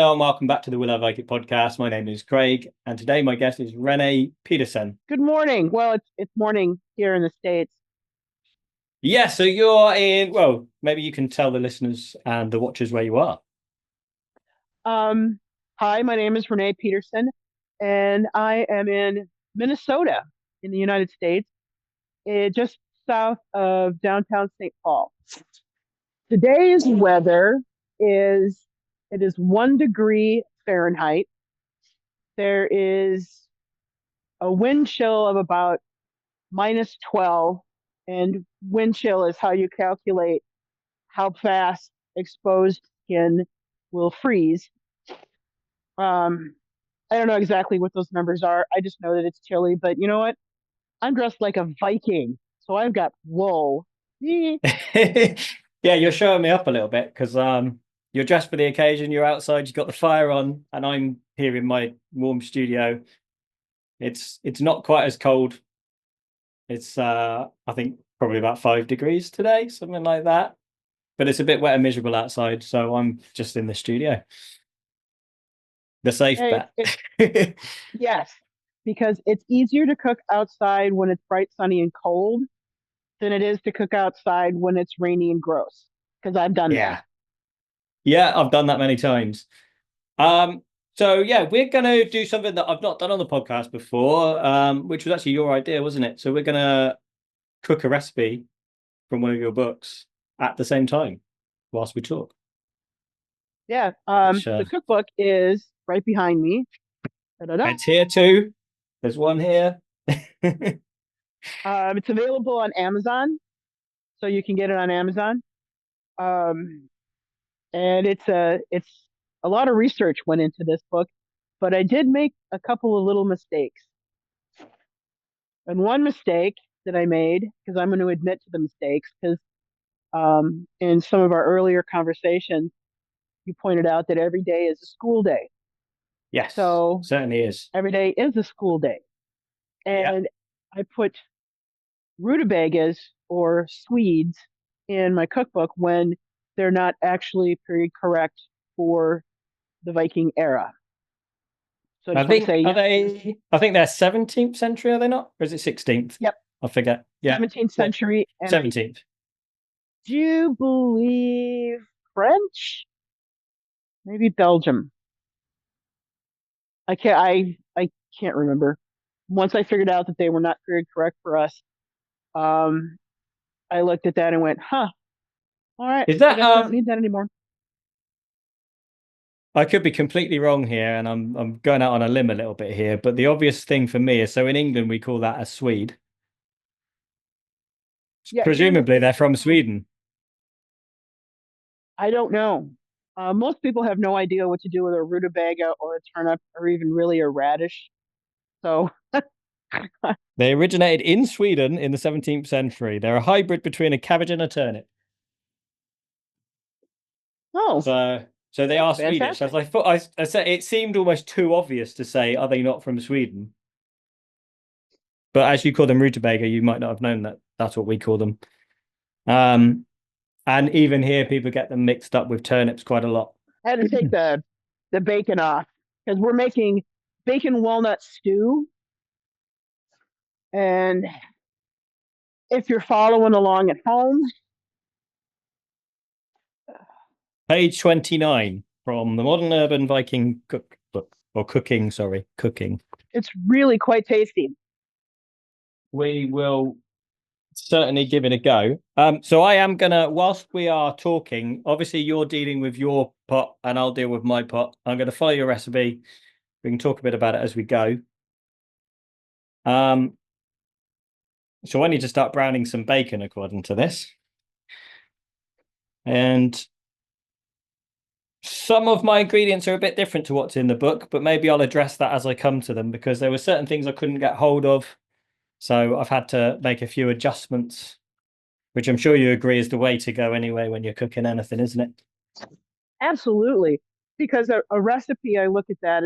Hello and welcome back to the Will I Like It podcast. My name is Craig, and today my guest is Renee Petersen. Good morning. Well, it's morning here in the States. Yeah, so you're in, well, maybe you can tell the listeners and the watchers where you are. Um, Hi, my name is Renee Petersen, and I am in Minnesota in the United States, just south of downtown St. Paul. Today's weather is it is 1 degree Fahrenheit. There is a wind chill of about -12, and wind chill is how you calculate how fast exposed skin will freeze. Um, I don't know exactly what those numbers are. I just know that it's chilly, but you know what? I'm dressed like a Viking, so I've got wool. Yeah, you're showing me up a little bit because you're dressed for the occasion, you're outside, you've got the fire on, and I'm here in my warm studio. It's not quite as cold. It's I think probably about 5 degrees today, something like that. But it's a bit wet and miserable outside, so I'm just in the studio. The safe Hey, bet. yes, because it's easier to cook outside when it's bright, sunny, and cold than it is to cook outside when it's rainy and gross. Because I've done that. Yeah. Yeah, I've done that many times. Um, so yeah, we're gonna do something that I've not done on the podcast before, which was actually your idea, wasn't it? So we're gonna cook a recipe from one of your books at the same time whilst we talk. Yeah. Which The cookbook is right behind me. Da-da-da. it's here too. There's one here. It's available on Amazon, so you can get it on Amazon. Um, and it's a lot of research went into this book, but I did make a couple of little mistakes. And one mistake that I made, because I'm going to admit to the mistakes, because in some of our earlier conversations, you pointed out that every day is a school day. Yes, So certainly is. every day is a school day. Yeah. And I put rutabagas or Swedes in my cookbook when they're not actually period correct for the Viking era. So I I just want to think say, are yep, they I think they're 17th century, are they not? Or is it 16th? yep, I forget. Yeah. 17th Yeah. century. And I 17th. do believe French, maybe Belgium. I can't remember. Once I figured out that they were not period correct for us, um, I looked at that and went, "Huh, all right, Is I that guess I don't need that anymore." I could be completely wrong here, and I'm going out on a limb a little bit here, but the obvious thing for me is so in England we call that a Swede. Yeah, here in the Presumably they're states, from Sweden. I don't know. Most people have no idea what to do with a rutabaga or a turnip or even really a radish. So, They originated in Sweden in the 17th century. They're a hybrid between a cabbage and a turnip. oh, So they are Swedish. As fantastic. I thought, I said it seemed almost too obvious to say, are they not from Sweden? But as you call them rutabaga, you might not have known that that's what we call them. Um, and even here, people get them mixed up with turnips quite a lot. I had to take the bacon off because we're making bacon walnut stew. And if you're following along at home, Page 29 from the Modern Urban Viking Cookbook, or Cooking, sorry, Cooking. it's really quite tasty. We will certainly give it a go. So I am gonna, whilst we are talking, obviously you're dealing with your pot and I'll deal with my pot. I'm gonna follow your recipe. We can talk a bit about it as we go. Um, so I need to start browning some bacon according to this. And some of my ingredients are a bit different to what's in the book, but maybe I'll address that as I come to them because there were certain things I couldn't get hold of. So I've had to make a few adjustments, which I'm sure you agree is the way to go anyway when you're cooking anything, isn't it? Absolutely. Because a recipe, I look at that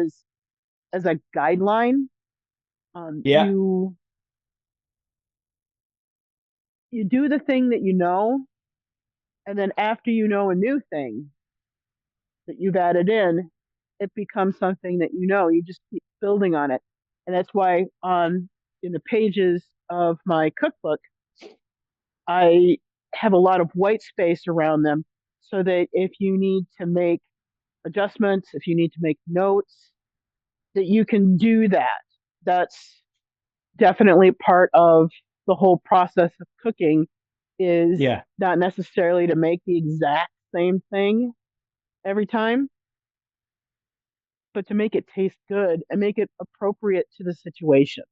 as a guideline. Um, Yeah. you you do the thing that you know, and then after you know a new thing that you've added in, it becomes something that you just keep building on it. And that's why on in the pages of my cookbook, I have a lot of white space around them so that if you need to make adjustments, if you need to make notes, that you can do that. That's definitely part of the whole process of cooking is Yeah. not necessarily to make the exact same thing every time, but to make it taste good and make it appropriate to the situation.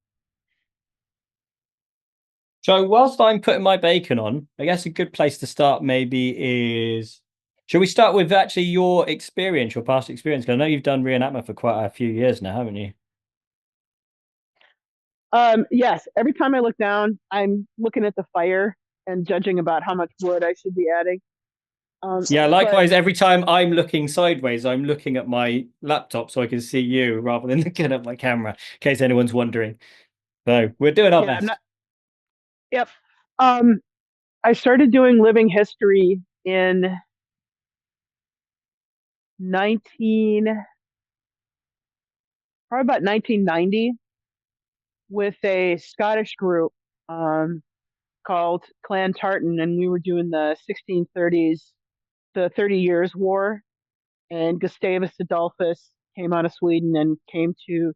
So whilst I'm putting my bacon on, I guess a good place to start maybe is, shall we start with actually your experience, your past experience? 'Cause I know you've done reenactment for quite a few years now, haven't you? Yes, every time I look down, I'm looking at the fire and judging about how much wood I should be adding. Yeah, But likewise, every time I'm looking sideways, I'm looking at my laptop so I can see you rather than looking at my camera, in case anyone's wondering. So we're doing our yeah, I'm not. best. Yep. Um, I started doing living history in 19, probably about 1990 with a Scottish group um, called Clan Tartan, and we were doing the 1630s, the 30 Years' War. And Gustavus Adolphus came out of Sweden and came to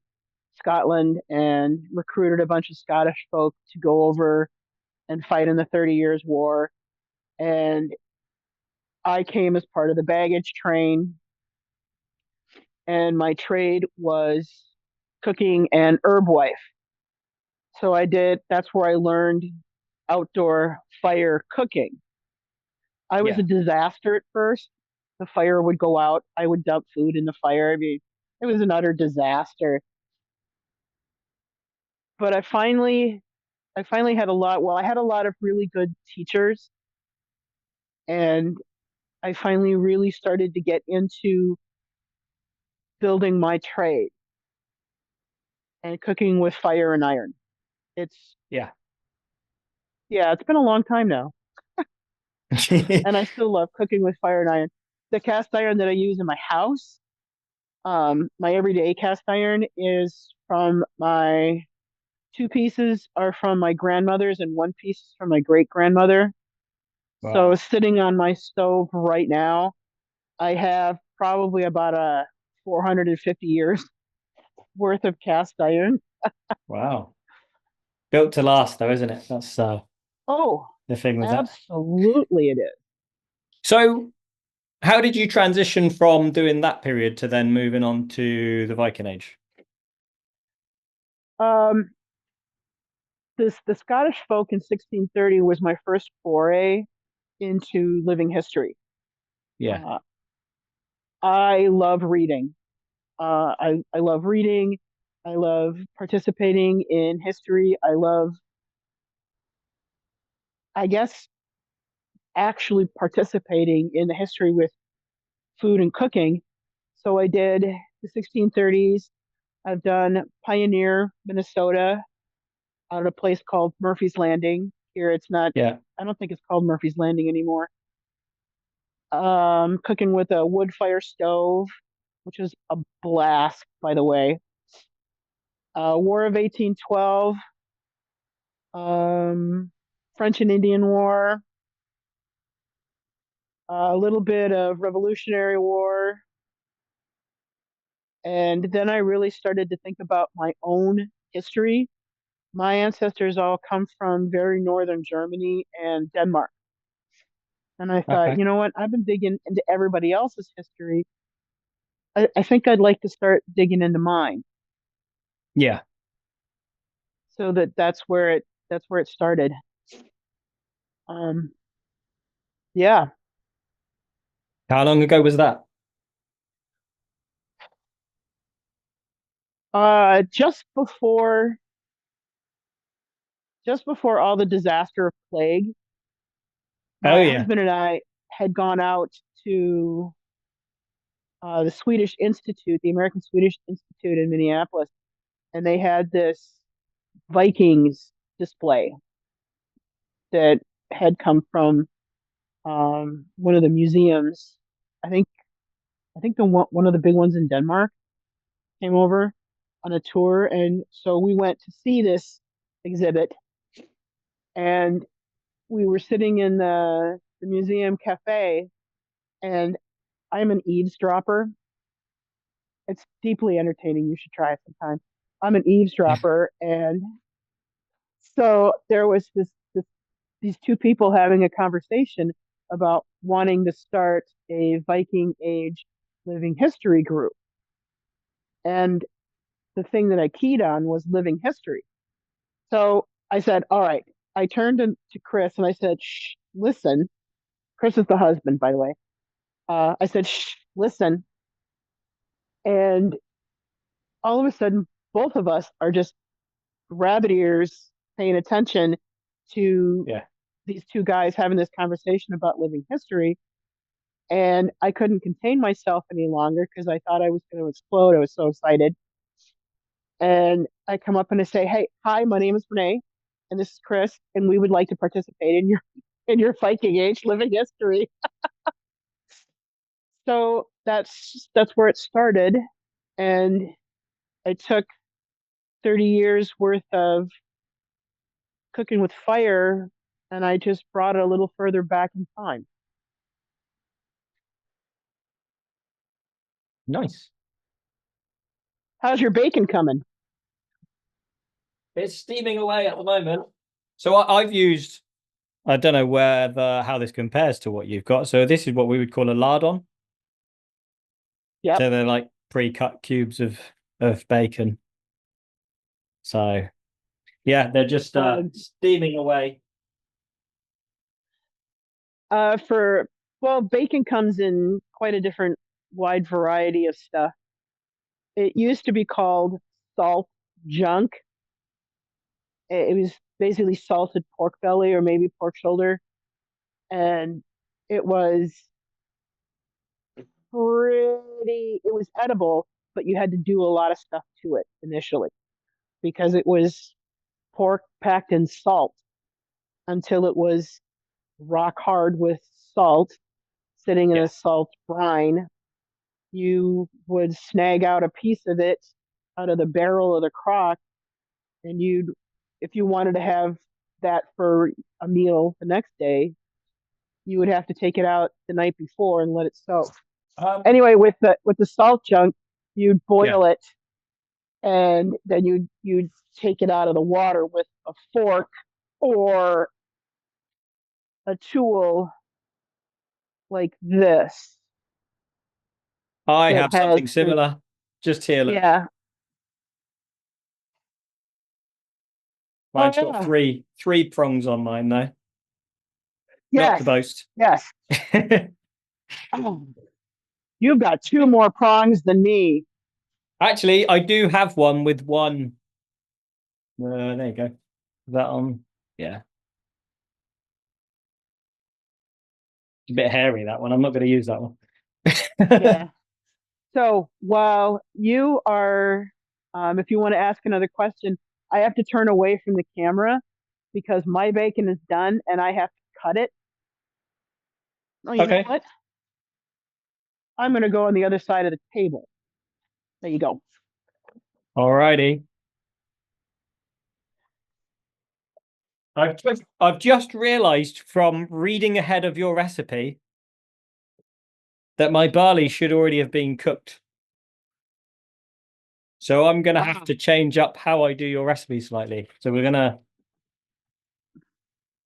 Scotland and recruited a bunch of Scottish folk to go over and fight in the 30 Years' War. And I came as part of the baggage train, and my trade was cooking and herb wife. So that's where I learned outdoor fire cooking. I was a Yeah. disaster at first. The fire would go out, I would dump food in the fire. I mean, it was an utter disaster. But I finally had a lot, well, I had a lot of really good teachers, and I finally really started to get into building my trade and cooking with fire and iron. It's Yeah. Yeah, it's been a long time now, and I still love cooking with fire and iron. The cast iron that I use in my house, my everyday cast iron is from my two pieces are from my grandmother's and one piece is from my great grandmother. So Wow. sitting on my stove right now, I have probably about a 450 years worth of cast iron. Wow. Built to last though, isn't it? That's Oh, the thing with that. absolutely it is. So how did you transition from doing that period to then moving on to the Viking Age? Um, the Scottish folk in 1630 was my first foray into living history. Yeah. Uh, I love reading. I love reading. I love participating in history. I love, I guess, actually participating in the history with food and cooking. So I did the 1630s. I've done Pioneer, Minnesota, out at a place called Murphy's Landing. Here it's not, Yeah. I don't think it's called Murphy's Landing anymore. Cooking with a wood fire stove, which is a blast, by the way. War of 1812, um, French and Indian War, a little bit of Revolutionary War. And then I really started to think about my own history. My ancestors all come from very northern Germany and Denmark. And I thought, Okay. you know what? I've been digging into everybody else's history. I think I'd like to start digging into mine. Yeah. So that's where it started. Um, yeah. How long ago was that? Just before all the disaster of plague, Oh my yeah. husband and I had gone out to the Swedish Institute, the American Swedish Institute in Minneapolis, and they had this Vikings display that had come from one of the museums. I think I think the one of the big ones in Denmark came over on a tour, and so we went to see this exhibit, and we were sitting in the museum cafe, and I'm an eavesdropper. It's deeply entertaining. You should try it sometime. I'm an eavesdropper, and so there was these two people having a conversation about wanting to start a Viking Age living history group. And the thing that I keyed on was living history. So I said, all right. I turned to Chris and I said, shh, listen. Chris is the husband, by the way. I said, shh, listen. And all of a sudden, both of us are just rabbit ears paying attention to Yeah. these two guys having this conversation about living history. And I couldn't contain myself any longer because I thought I was going to explode. I was so excited. And I come up and I say, "Hey, hi, my name is Renee, and this is Chris, and we would like to participate in your Viking Age living history." So that's where it started, and I took 30 years worth of cooking with fire, and I just brought it a little further back in time. Nice. How's your bacon coming? It's steaming away at the moment. So I've used, I don't know where how this compares to what you've got. So this is what we would call a lardon. Yep. So they're like pre-cut cubes of bacon. So yeah, they're just Uh, steaming away. for well, bacon comes in quite a different wide variety of stuff. It used to be called salt junk. It was basically salted pork belly or maybe pork shoulder, and it was it was edible, but you had to do a lot of stuff to it initially because it was pork packed in salt until it was rock hard with salt, sitting in Yeah. a salt brine. You would snag out a piece of it out of the barrel of the crock, and if you wanted to have that for a meal the next day, you would have to take it out the night before and let it soak. Anyway, with the salt junk, you'd Yeah. boil it, and then you'd take it out of the water with a fork or a tool like this I that have has something the similar. Just here, look. yeah. Oh Mine's got yeah. three prongs on mine though. Not to Yes. boast. Yes. Oh, you've got two more prongs than me. Actually, I do have one with one. There you go. That on. Yeah. It's a bit hairy, that one. I'm not going to use that one. Yeah. So while you are, if you want to ask another question, I have to turn away from the camera because my bacon is done and I have to cut it. Oh, you know Okay. what? I'm going to go on the other side of the table. There you go. Alrighty. I've just realized from reading ahead of your recipe that my barley should already have been cooked. So I'm going to have Ah, to change up how I do your recipe slightly. So we're going to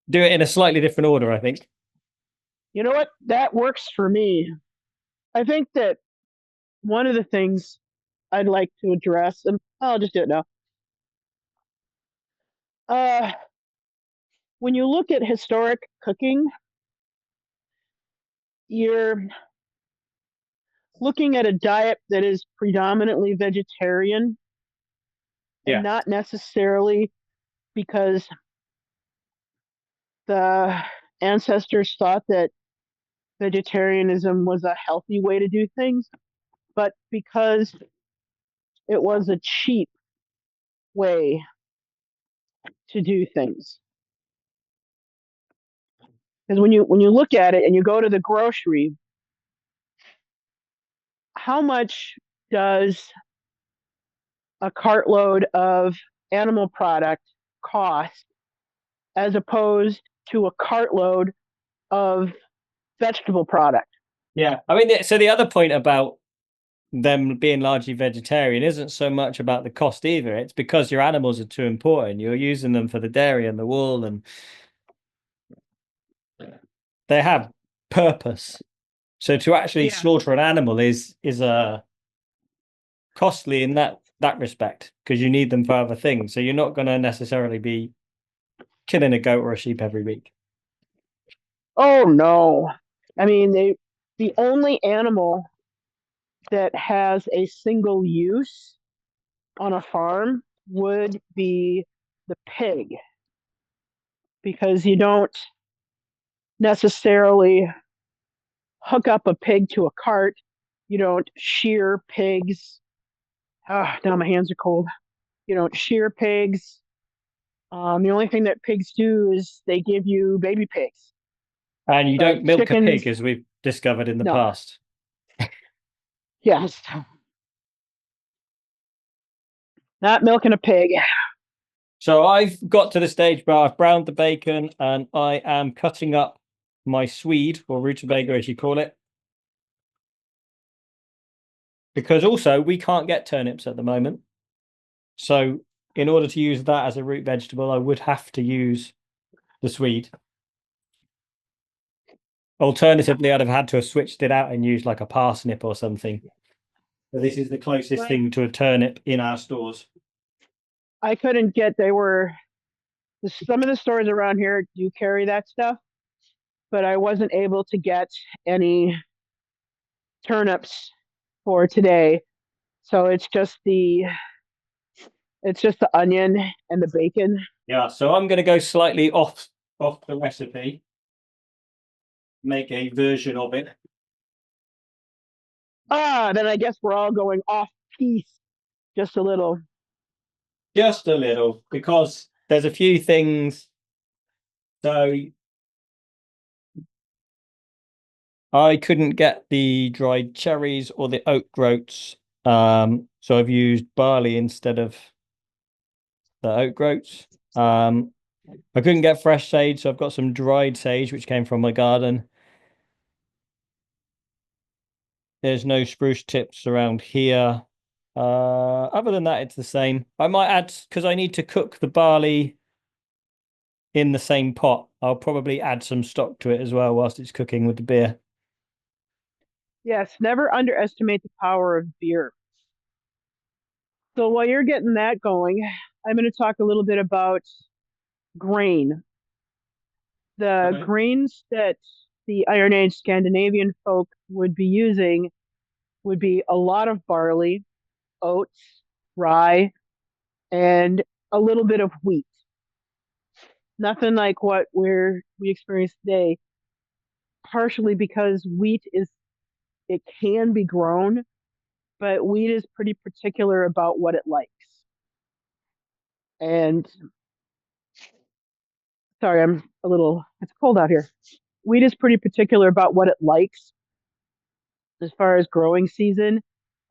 do it in a slightly different order, I think. you know what? That works for me. I think that one of the things I'd like to address, and I'll just do it now. Uh, when you look at historic cooking, you're looking at a diet that is predominantly vegetarian and Yeah. not necessarily because the ancestors thought that vegetarianism was a healthy way to do things, but because it was a cheap way to do things. Because when you look at it and you go to the grocery, how much does a cartload of animal product cost as opposed to a cartload of vegetable product? Yeah. I mean, so the other point about them being largely vegetarian isn't so much about the cost either. It's because your animals are too important. You're using them for the dairy and the wool, and they have purpose. So to actually Yeah. slaughter an animal is costly in that respect because you need them for other things. So you're not going to necessarily be killing a goat or a sheep every week. Oh no. I mean, the only animal that has a single use on a farm would be the pig, because you don't necessarily hook up a pig to a cart. You don't shear pigs. Ah, now my hands are cold. You don't shear pigs. The only thing that pigs do is they give you baby pigs. And you But don't milk a chickens, pig, as we've discovered in the no. past. Yes, not milking a pig. So I've got to the stage where I've browned the bacon and I am cutting up my swede or rutabaga, as you call it. Because also we can't get turnips at the moment. So in order to use that as a root vegetable, I would have to use the swede. Alternatively, I'd have had to have switched it out and used like a parsnip or something. But this is the closest But thing to a turnip in our stores. I couldn't get, they were, some of the stores around here do carry that stuff, but I wasn't able to get any turnips for today. So it's just the onion and the bacon. Yeah, so I'm going to go slightly off the recipe, make a version of it. Ah, then I guess we're all going off piece just a little. Just a little, because there's a few things. So I couldn't get the dried cherries or the oat groats. So I've used barley instead of the oat groats. I couldn't get fresh sage, so I've got some dried sage, which came from my garden. There's no spruce tips around here. Other than that, it's the same. I might add, because I need to cook the barley in the same pot. I'll probably add some stock to it as well whilst it's cooking with the beer. Yes, never underestimate the power of beer. So while you're getting that going, I'm going to talk a little bit about grain. The Okay. grains that the Iron Age Scandinavian folk would be using would be a lot of barley, oats, rye, and a little bit of wheat. Nothing like what we experience today, partially because wheat is, it can be grown, but wheat is pretty particular about what it likes. And sorry, I'm a little, it's cold out here. Wheat is pretty particular about what it likes as far as growing season.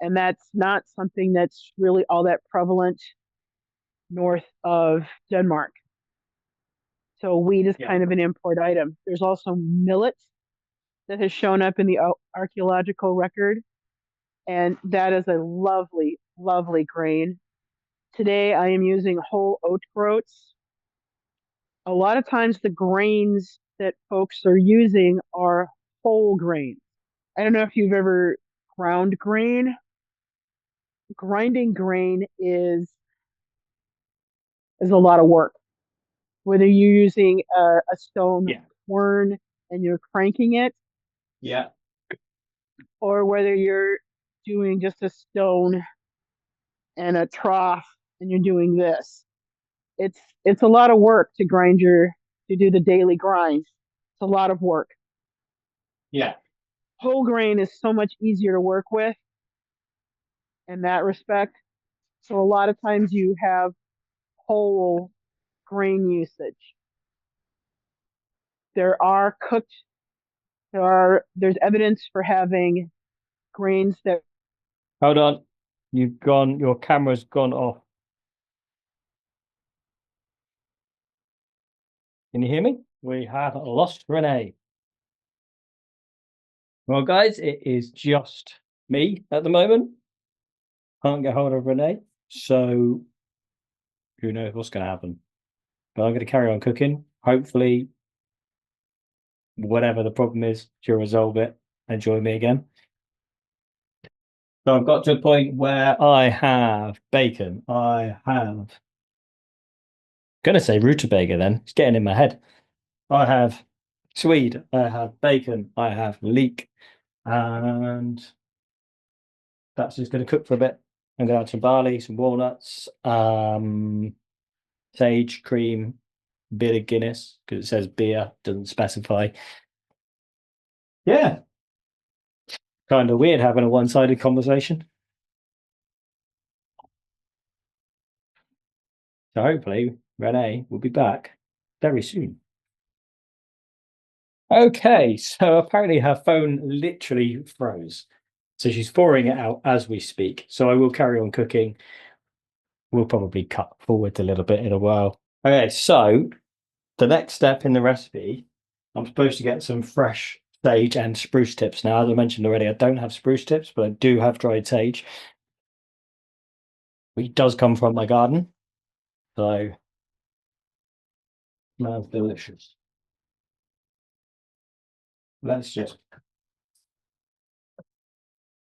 And that's not something that's really all that prevalent north of Denmark. So wheat is Yeah. kind of an import item. There's also millet that has shown up in the archaeological record, and that is a lovely, lovely grain. Today I am using whole oat groats. A lot of times the grains that folks are using are whole grains. I don't know if you've ever ground grain. Grinding grain is a lot of work. Whether you're using a stone Yeah. quern and you're cranking it, Yeah. or whether you're doing just a stone and a trough and you're doing this. It's a lot of work to to do the daily grind. It's a lot of work. Yeah. Whole grain is so much easier to work with in that respect. So a lot of times you have whole grain usage. There are cooked there's evidence for having grains that Hold on. Your camera's gone off. Can you hear me? We have lost Renee. Well, guys, it is just me at the moment. Can't get hold of Renee. So who knows what's going to happen. But I'm going to carry on cooking. Hopefully, whatever the problem is, she'll resolve it and join me again. So I've got to a point where I have bacon. I have going to say rutabaga then. It's getting in my head. I have swede. I have bacon. I have leek. And that's just going to cook for a bit. I'm going to add some barley, some walnuts, sage, cream, bit of Guinness, because it says beer, doesn't specify. Yeah. Kind of weird having a one-sided conversation. So hopefully Renee will be back very soon. Okay, so apparently her phone literally froze. So she's thawing it out as we speak. So I will carry on cooking. We'll probably cut forward a little bit in a while. Okay, so the next step in the recipe, I'm supposed to get some fresh sage and spruce tips. Now, as I mentioned already, I don't have spruce tips, but I do have dried sage, which does come from my garden. So, smells delicious. Let's just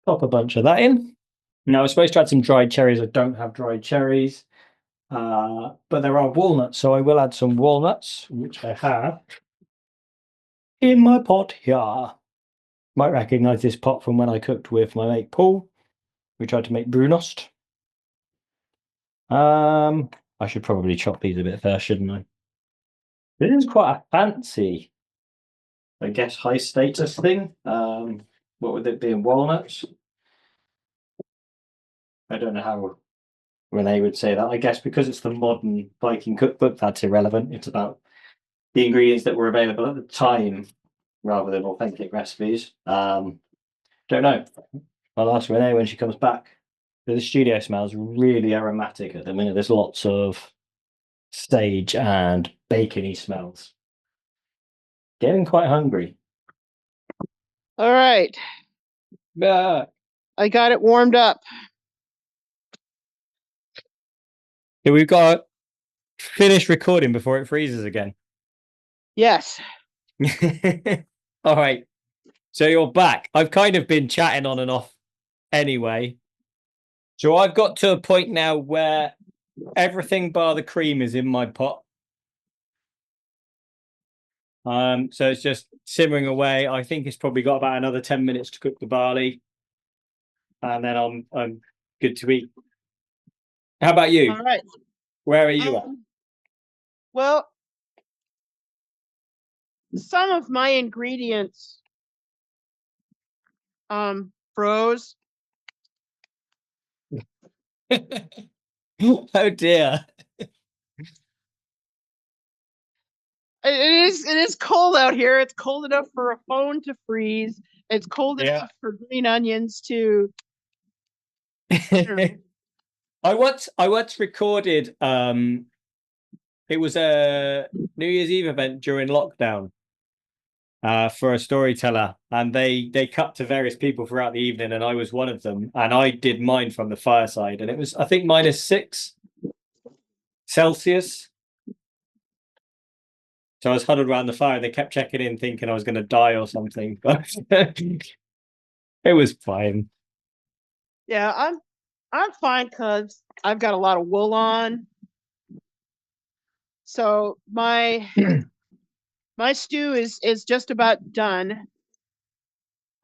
pop a bunch of that in. Now, I was supposed to add some dried cherries. I don't have dried cherries, but there are walnuts, so I will add some walnuts, which I have in my pot here. Might recognize this pot from when I cooked with my mate Paul. We tried to make brunost. I should probably chop these a bit first, shouldn't I? This is quite a fancy, I guess, high status thing. What would it be in walnuts? I don't know how Renee would say that. I guess because it's the modern Viking cookbook, that's irrelevant. It's about the ingredients that were available at the time rather than authentic recipes. Don't know. I'll ask Renee when she comes back. The studio smells really aromatic at the minute. There's lots of sage and bacony smells. Getting quite hungry. All right. Yeah. I got it warmed up. Yeah, we've got to finish recording before it freezes again. Yes. All right. So you're back. I've kind of been chatting on and off anyway. So I've got to a point now where everything bar the cream is in my pot. So it's just simmering away. I think it's probably got about another 10 minutes to cook the barley. And then I'm good to eat. How about you? All right. Where are you at? Well, some of my ingredients froze. Oh dear. It is cold out here. It's cold enough for a phone to freeze. It's cold Yeah. enough for green onions to I once recorded it was a New Year's Eve event during lockdown for a storyteller, and they cut to various people throughout the evening, and I was one of them, and I did mine from the fireside, and it was I think -6 Celsius. So I was huddled around the fire. They kept checking in, thinking I was going to die or something, but it was fine. Yeah, I'm fine because I've got a lot of wool on. So my stew is just about done.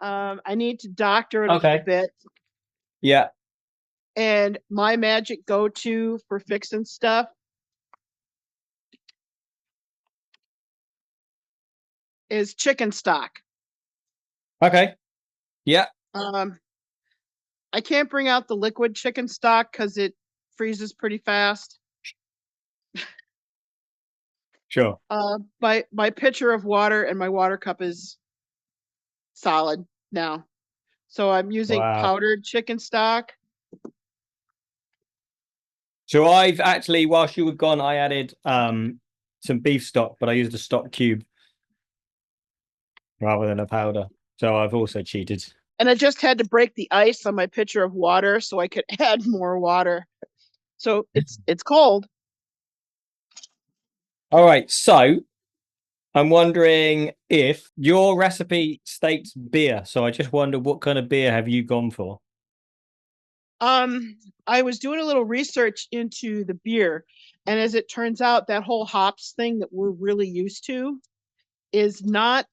I need to doctor it a little Okay. bit. Yeah. And my magic go-to for fixing stuff is chicken stock. Okay. Yeah. I can't bring out the liquid chicken stock because it freezes pretty fast. Sure. My pitcher of water and my water cup is solid now. So I'm using Wow. powdered chicken stock. So I've actually, whilst you were gone, I added some beef stock, but I used a stock cube rather than a powder. So I've also cheated. And I just had to break the ice on my pitcher of water so I could add more water. So it's cold. All right. So I'm wondering if your recipe states beer. So I just wonder what kind of beer have you gone for? Um, I was doing a little research into the beer, and as it turns out, that whole hops thing that we're really used to is not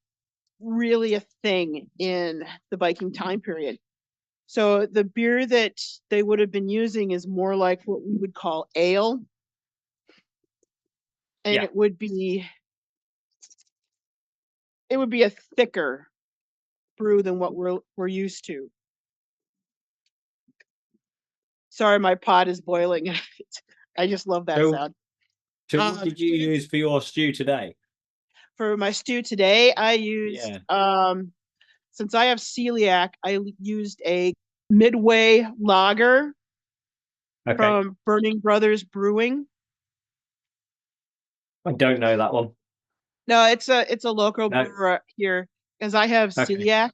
really a thing in the Viking time period. So the beer that they would have been using is more like what we would call ale, and Yeah. it would be a thicker brew than what we're used to. Sorry, my pot is boiling. I just love that So, sound. so what did you use for your stew today? For my stew today, I used Yeah. since I have celiac, I used a Midway lager Okay. from Burning Brothers Brewing. I don't know that one. No, it's a local No. brewer here because I have Okay. celiac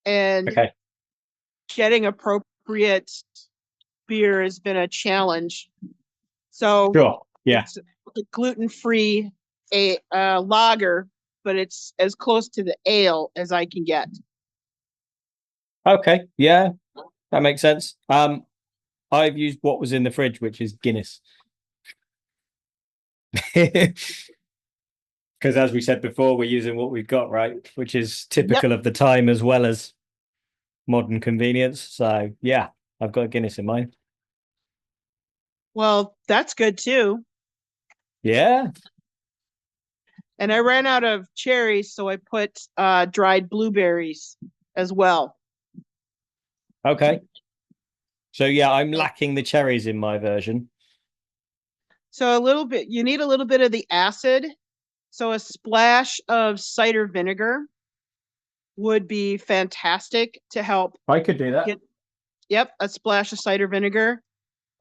and Okay. getting appropriate beer has been a challenge. So Sure. Yeah. it's a gluten-free lager, but it's as close to the ale as I can get. Okay. Yeah. That makes sense. I've used what was in the fridge, which is Guinness. Because as we said before, we're using what we've got, right? Which is Yep. typical of the time as well as modern convenience. So yeah, I've got a Guinness in mine. Well, that's good too. Yeah. And I ran out of cherries, so I put dried blueberries as well. Okay. So yeah, I'm lacking the cherries in my version. So a little bit, you need a little bit of the acid. So a splash of cider vinegar would be fantastic to help I could do that, get, yep, a splash of cider vinegar.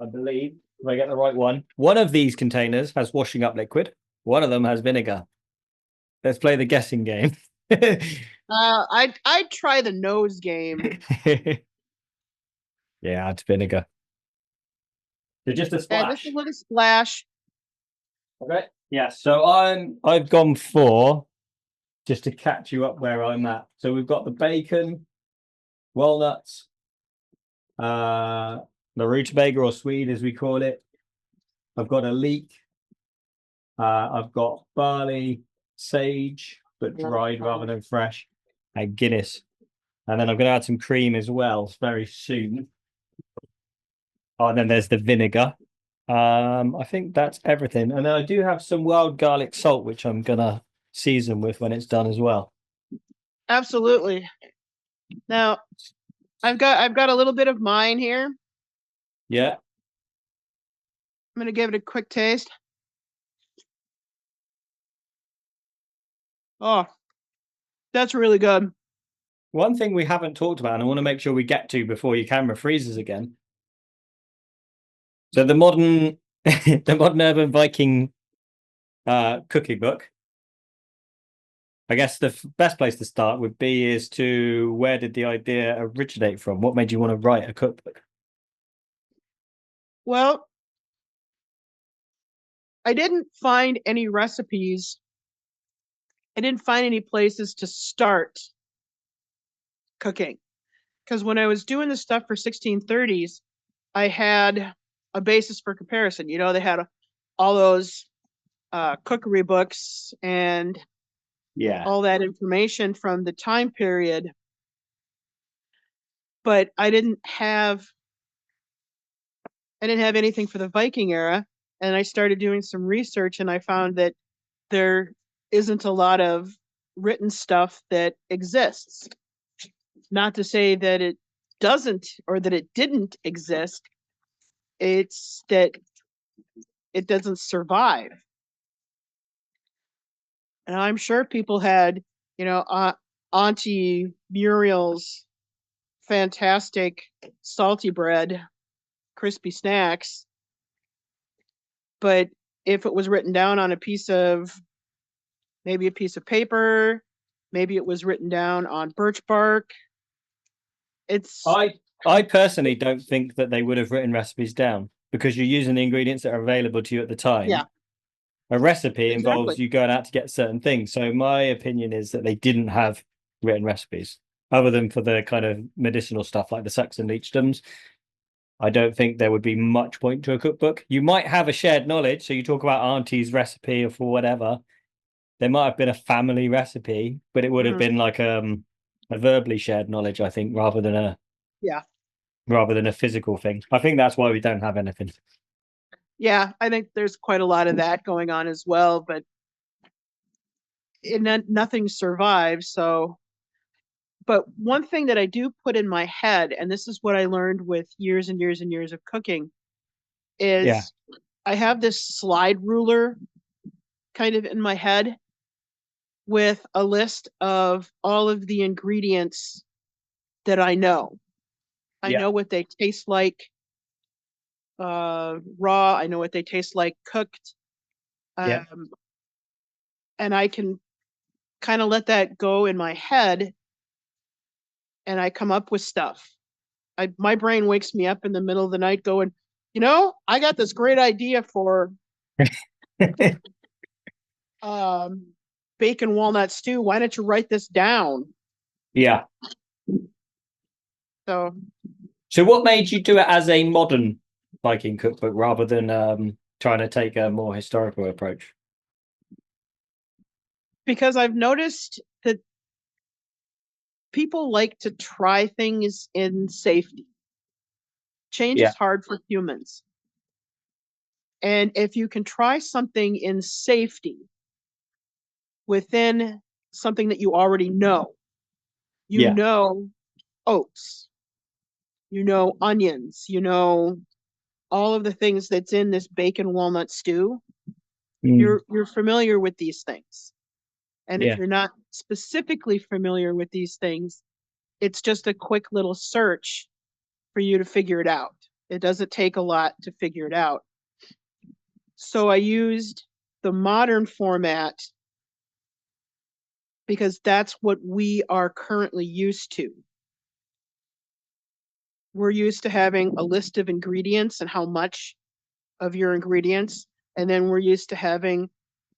I believe, if I get the right one. One of these containers has washing up liquid. One of them has vinegar. Let's play the guessing game. I'd try the nose game. Yeah, it's vinegar. So just a And just a splash. little splash. Okay. Yeah. So I've gone for just to catch you up where I'm at. So we've got the bacon, walnuts, uh, the rutabaga or swede as we call it. I've got a leek. I've got barley, sage, but dried rather than fresh, and Guinness. And then I'm going to add some cream as well very soon. Oh, and then there's the vinegar. I think that's everything. And then I do have some wild garlic salt, which I'm gonna season with when it's done as well. Absolutely. Now I've got a little bit of mine here. I'm Yeah. gonna give it a quick taste. Oh, that's really good. One thing we haven't talked about, and I want to make sure we get to before your camera freezes again. So the modern, the modern Urban Viking cooking book. I guess the best place to start would be is to where did the idea originate from? What made you want to write a cookbook? Well, I didn't find any recipes. I didn't find any places to start cooking. Because when I was doing the stuff for 1630s, I had a basis for comparison. You know, they had all those cookery books and Yeah. all that information from the time period, but I didn't have anything for the Viking era, and I started doing some research, and I found that there isn't a lot of written stuff that exists. Not to say that it doesn't or that it didn't exist. It's that it doesn't survive. And I'm sure people had, you know, Auntie Muriel's fantastic salty bread, crispy snacks. But if it was written down on maybe a piece of paper, maybe it was written down on birch bark, it's, I personally don't think that they would have written recipes down because you're using the ingredients that are available to you at the yeah, time. A recipe exactly. involves you going out to get certain things. So my opinion is that they didn't have written recipes other than for the kind of medicinal stuff like the Saxon leechdoms. I don't think there would be much point to a cookbook. You might have a shared knowledge. So you talk about auntie's recipe or for whatever. There might have been a family recipe, but it would have Mhm. been like a verbally shared knowledge, I think, Yeah. rather than a physical thing. I think that's why we don't have anything. Yeah, I think there's quite a lot of that going on as well, but nothing survives. So, but one thing that I do put in my head, and this is what I learned with years and years and years of cooking, Yeah. is I have this slide ruler kind of in my head with a list of all of the ingredients that I know. I Yeah. know what they taste like raw. I know what they taste like cooked. Yeah. Um, and I can kind of let that go in my head and I come up with stuff. My brain wakes me up in the middle of the night going, I got this great idea for um, bacon walnut stew. Why don't you write this down? Yeah. So So what made you do it as a modern Viking cookbook rather than trying to take a more historical approach? because I've noticed that people like to try things in safety. Change Yeah. is hard for humans. And if you can try something in safety within something that you already know, you Yeah. know oats, onions, all of the things that's in this bacon walnut stew, Mm. you're familiar with these things. And if Yeah. you're not specifically familiar with these things, it's just a quick little search for you to figure it out. It doesn't take a lot to figure it out. So I used the modern format because that's what we are currently used to. We're used to having a list of ingredients and how much of your ingredients, and then we're used to having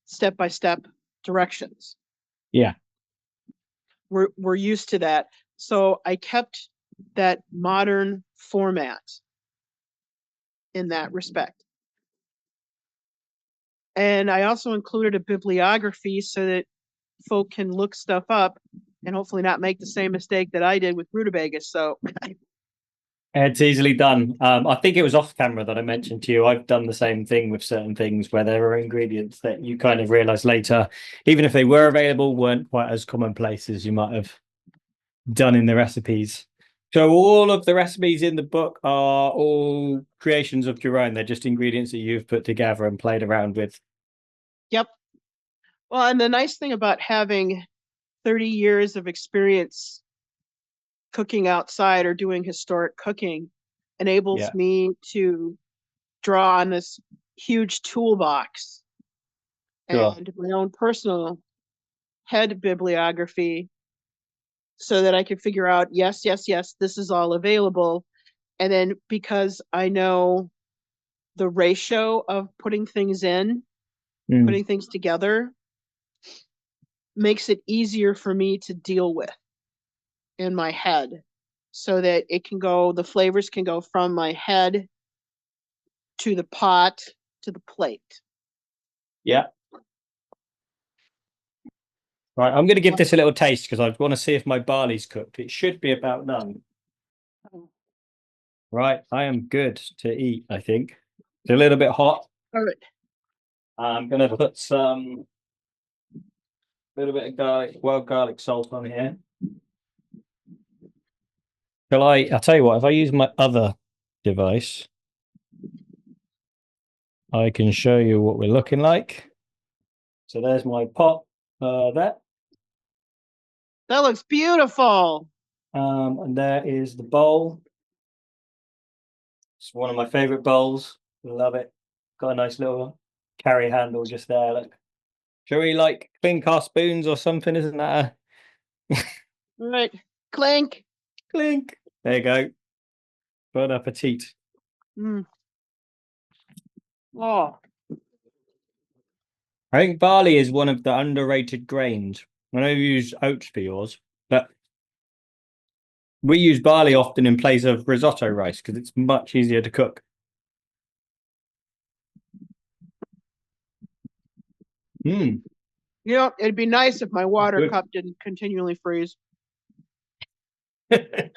step-by-step directions. Yeah. We're used to that. So I kept that modern format in that respect. And I also included a bibliography so that folk can look stuff up and hopefully not make the same mistake that I did with rutabagas. So It's easily done. I think it was off camera that I mentioned to you. I've done the same thing with certain things where there are ingredients that you kind of realize later, even if they were available, weren't quite as commonplace as you might have done in the recipes. So all of the recipes in the book are all creations of your own. They're just ingredients that you've put together and played around with. yep. Well, and the nice thing about having 30 years of experience cooking outside or doing historic cooking enables Yeah. me to draw on this huge toolbox Sure. and my own personal head bibliography so that I can figure out, yes, yes, yes, this is all available. And then because I know the ratio of putting things in, Mm. putting things together, makes it easier for me to deal with in my head so that the flavors can go from my head to the pot to the plate. Yeah. Right. I'm going to give this a little taste because I want to see if my barley's cooked. It should be about done. Right. I am good to eat, I think. It's a little bit hot. All right. I'm going to put some little bit of wild garlic salt on here. I'll tell you what, if I use my other device, I can show you what we're looking like. So there's my pot there. That looks beautiful. And there is the bowl. It's one of my favorite bowls. Love it. Got a nice little carry handle just there. Look. Shall we like clink our spoons or something? Isn't that a All right. Clink. clink? There you go. Bon appetit. Mm. Oh, I think barley is one of the underrated grains. I know you use oats for yours, but we use barley often in place of risotto rice because it's much easier to cook. Mm. it'd be nice if my water Good. cup didn't continually freeze. The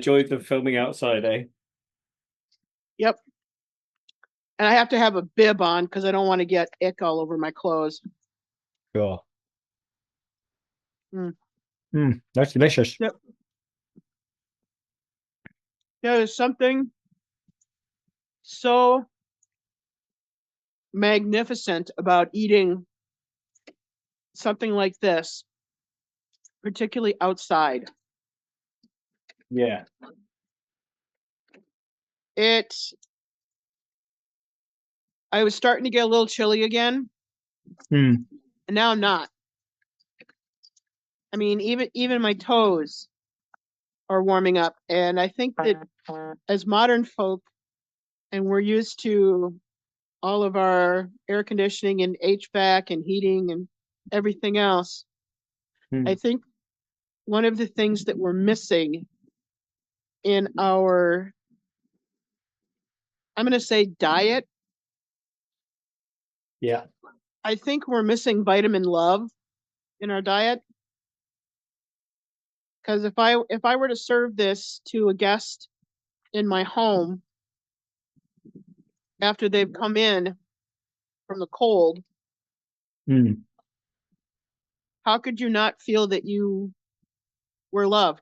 joys of filming outside, eh? Yep. And I have to have a bib on because I don't want to get ick all over my clothes. Sure. Mm. That's delicious. Yep. There is something so magnificent about eating something like this, particularly outside. Yeah. I was starting to get a little chilly again, Mm. and now I'm not. I mean, even my toes are warming up, and I think that as modern folk, and we're used to all of our air conditioning and HVAC and heating and everything else, I think one of the things that we're missing in our, I'm going to say diet, Yeah. I think we're missing vitamin love in our diet. Because if I were to serve this to a guest in my home after they've come in from the cold, Mm. how could you not feel that you were loved?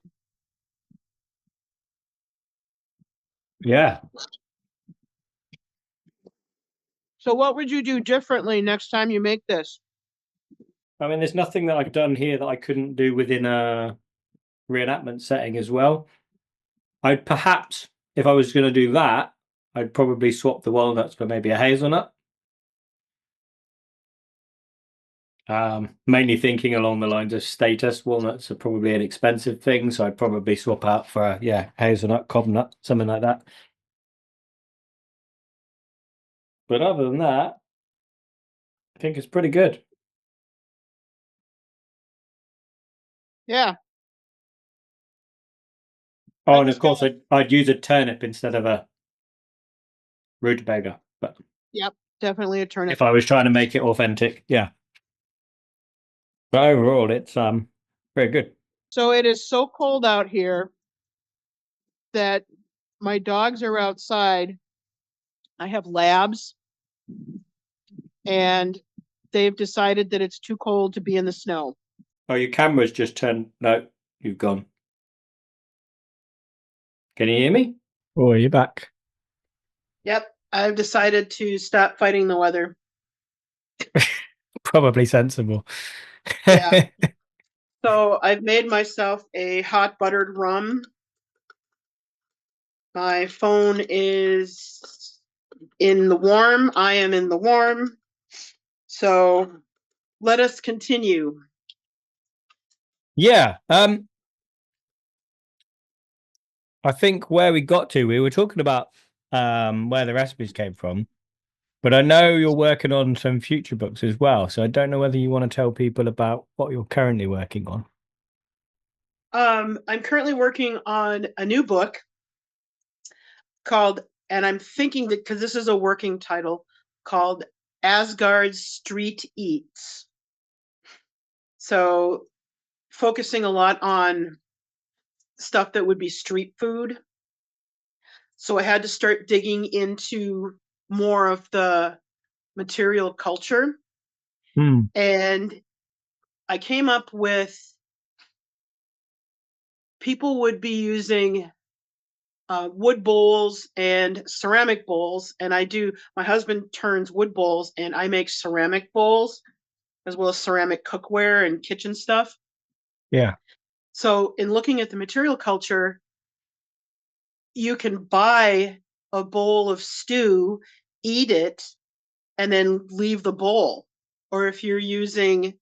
Yeah. So what would you do differently next time you make this? I mean, there's nothing that I've done here that I couldn't do within a reenactment setting as well. I'd perhaps, if I was going to do that, I'd probably swap the walnuts for maybe a hazelnut. Mainly thinking along the lines of status. Walnuts are probably an expensive thing, so I'd probably swap out for hazelnut, cob nut, something like that. But other than that, I think it's pretty good. Yeah. Oh, I and of just got, course, I'd use a turnip instead of a rutabaga. But yep, definitely a turnip. if I was trying to make it authentic, yeah. But overall, it's very good. So it is so cold out here that my dogs are outside. I have labs, and they've decided that it's too cold to be in the snow. Oh, your camera's just turned. No, you've gone. Can you hear me? Oh, are you back? Yep, I've decided to stop fighting the weather. Probably sensible. Yeah. So I've made myself a hot buttered rum. My phone is in the warm. I am in the warm. So let us continue. Yeah. I think where we got to, we were talking about where the recipes came from, but I know you're working on some future books as well. So I don't know whether you want to tell people about what you're currently working on. I'm currently working on a new book called, and I'm thinking that because this is a working title, called Asgard's Street Eats. So focusing a lot on stuff that would be street food. So I had to start digging into more of the material culture. And I came up with people would be using wood bowls and ceramic bowls. And my husband turns wood bowls and I make ceramic bowls as well as ceramic cookware and kitchen stuff. Yeah. So, in looking at the material culture, you can buy a bowl of stew, eat it, and then leave the bowl. Or if you're using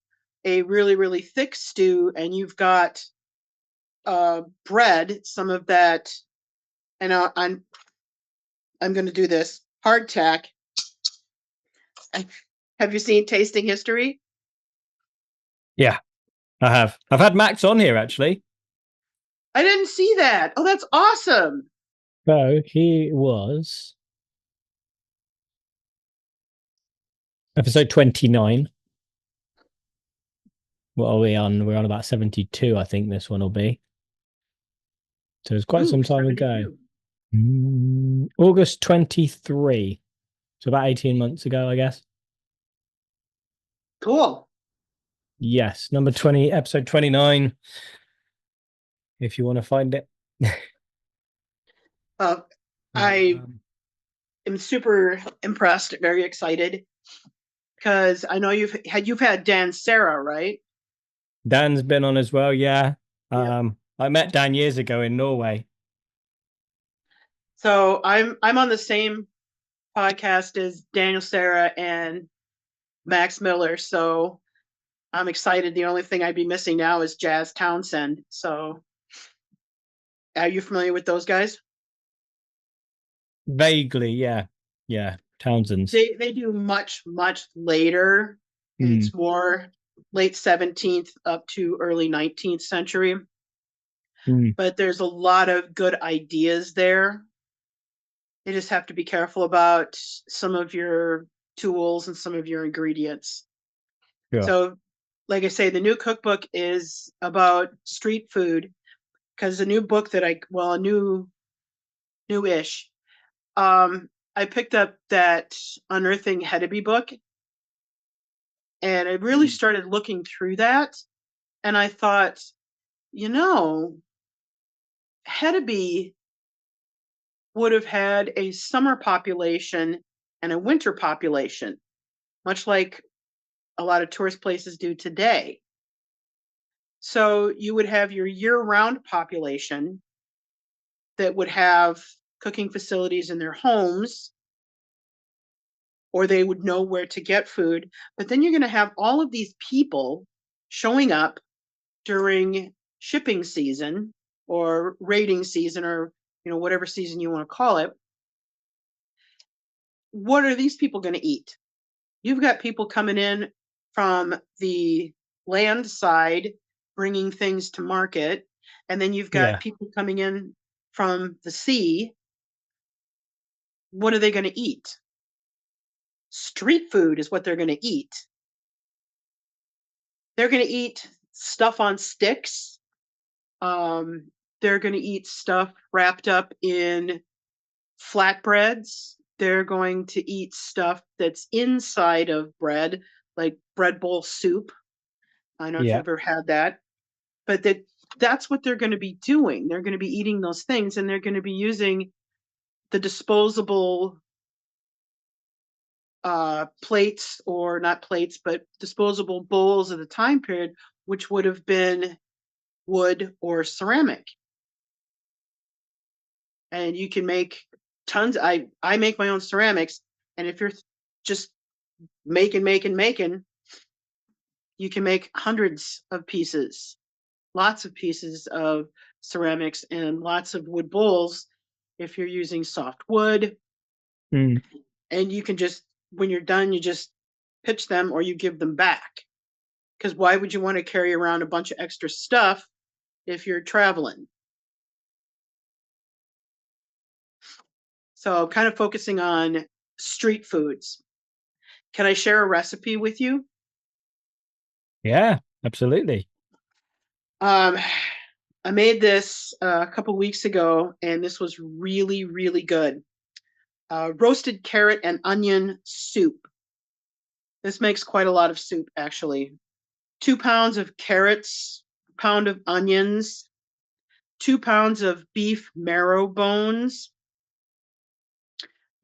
a really, really thick stew and you've got bread, some of that, and I'm going to do this hardtack. Have you seen Tasting History? Yeah, I have. I've had Max on here actually. I didn't see that. Oh, that's awesome. So he was episode 29. What are we on? We're on about 72, I think this one will be. So it's quite Ooh, some time ago. 72. August 23. So about 18 months ago, I guess. Cool. Yes, number 20, episode 29, if you want to find it. I Um, am super impressed, very excited because I know you've had Dan Sarah, right? Dan's been on as well, yeah. Yeah. I met Dan years ago in Norway. So I'm on the same podcast as Daniel Sarah and Max Miller. So I'm excited. The only thing I'd be missing now is Jazz Townsend. So are you familiar with those guys? Vaguely, yeah. Yeah, Townsend's. They do much, much later. Hmm. It's more late 17th up to early 19th century. Hmm. But there's a lot of good ideas there. You just have to be careful about some of your tools and some of your ingredients. Sure. So, like I say, the new cookbook is about street food because the new book that a newish, I picked up that Unearthing Hedeby book, and I really started looking through that, and I thought, you know, Hedeby would have had a summer population and a winter population, much like a lot of tourist places do today. So you would have your year-round population that would have cooking facilities in their homes, or they would know where to get food. But then you're going to have all of these people showing up during shipping season or raiding season, or whatever season you want to call it. What are these people going to eat? You've got people coming in from the land side bringing things to market, and then you've got Yeah. people coming in from the sea. What are they going to eat? Street food is what they're going to eat. They're going to eat stuff on sticks. They're going to eat stuff wrapped up in flatbreads. They're going to eat stuff that's inside of bread, like bread bowl soup. I don't know if you've Yeah. ever had that, but that's what they're going to be doing. They're going to be eating those things, and they're going to be using the disposable plates, or not plates, but disposable bowls of the time period, which would have been wood or ceramic. And you can make tons. I make my own ceramics, and if you're just making, you can make hundreds of pieces, lots of pieces of ceramics and lots of wood bowls if you're using soft wood. Hmm. And you can just, when you're done, you just pitch them or you give them back. Because why would you want to carry around a bunch of extra stuff if you're traveling? So, kind of focusing on street foods. Can I share a recipe with you? Yeah, absolutely. Um, I made this a couple weeks ago, and this was really, really good. Roasted carrot and onion soup. This makes quite a lot of soup, actually. 2 pounds of carrots, a pound of onions, 2 pounds of beef marrow bones.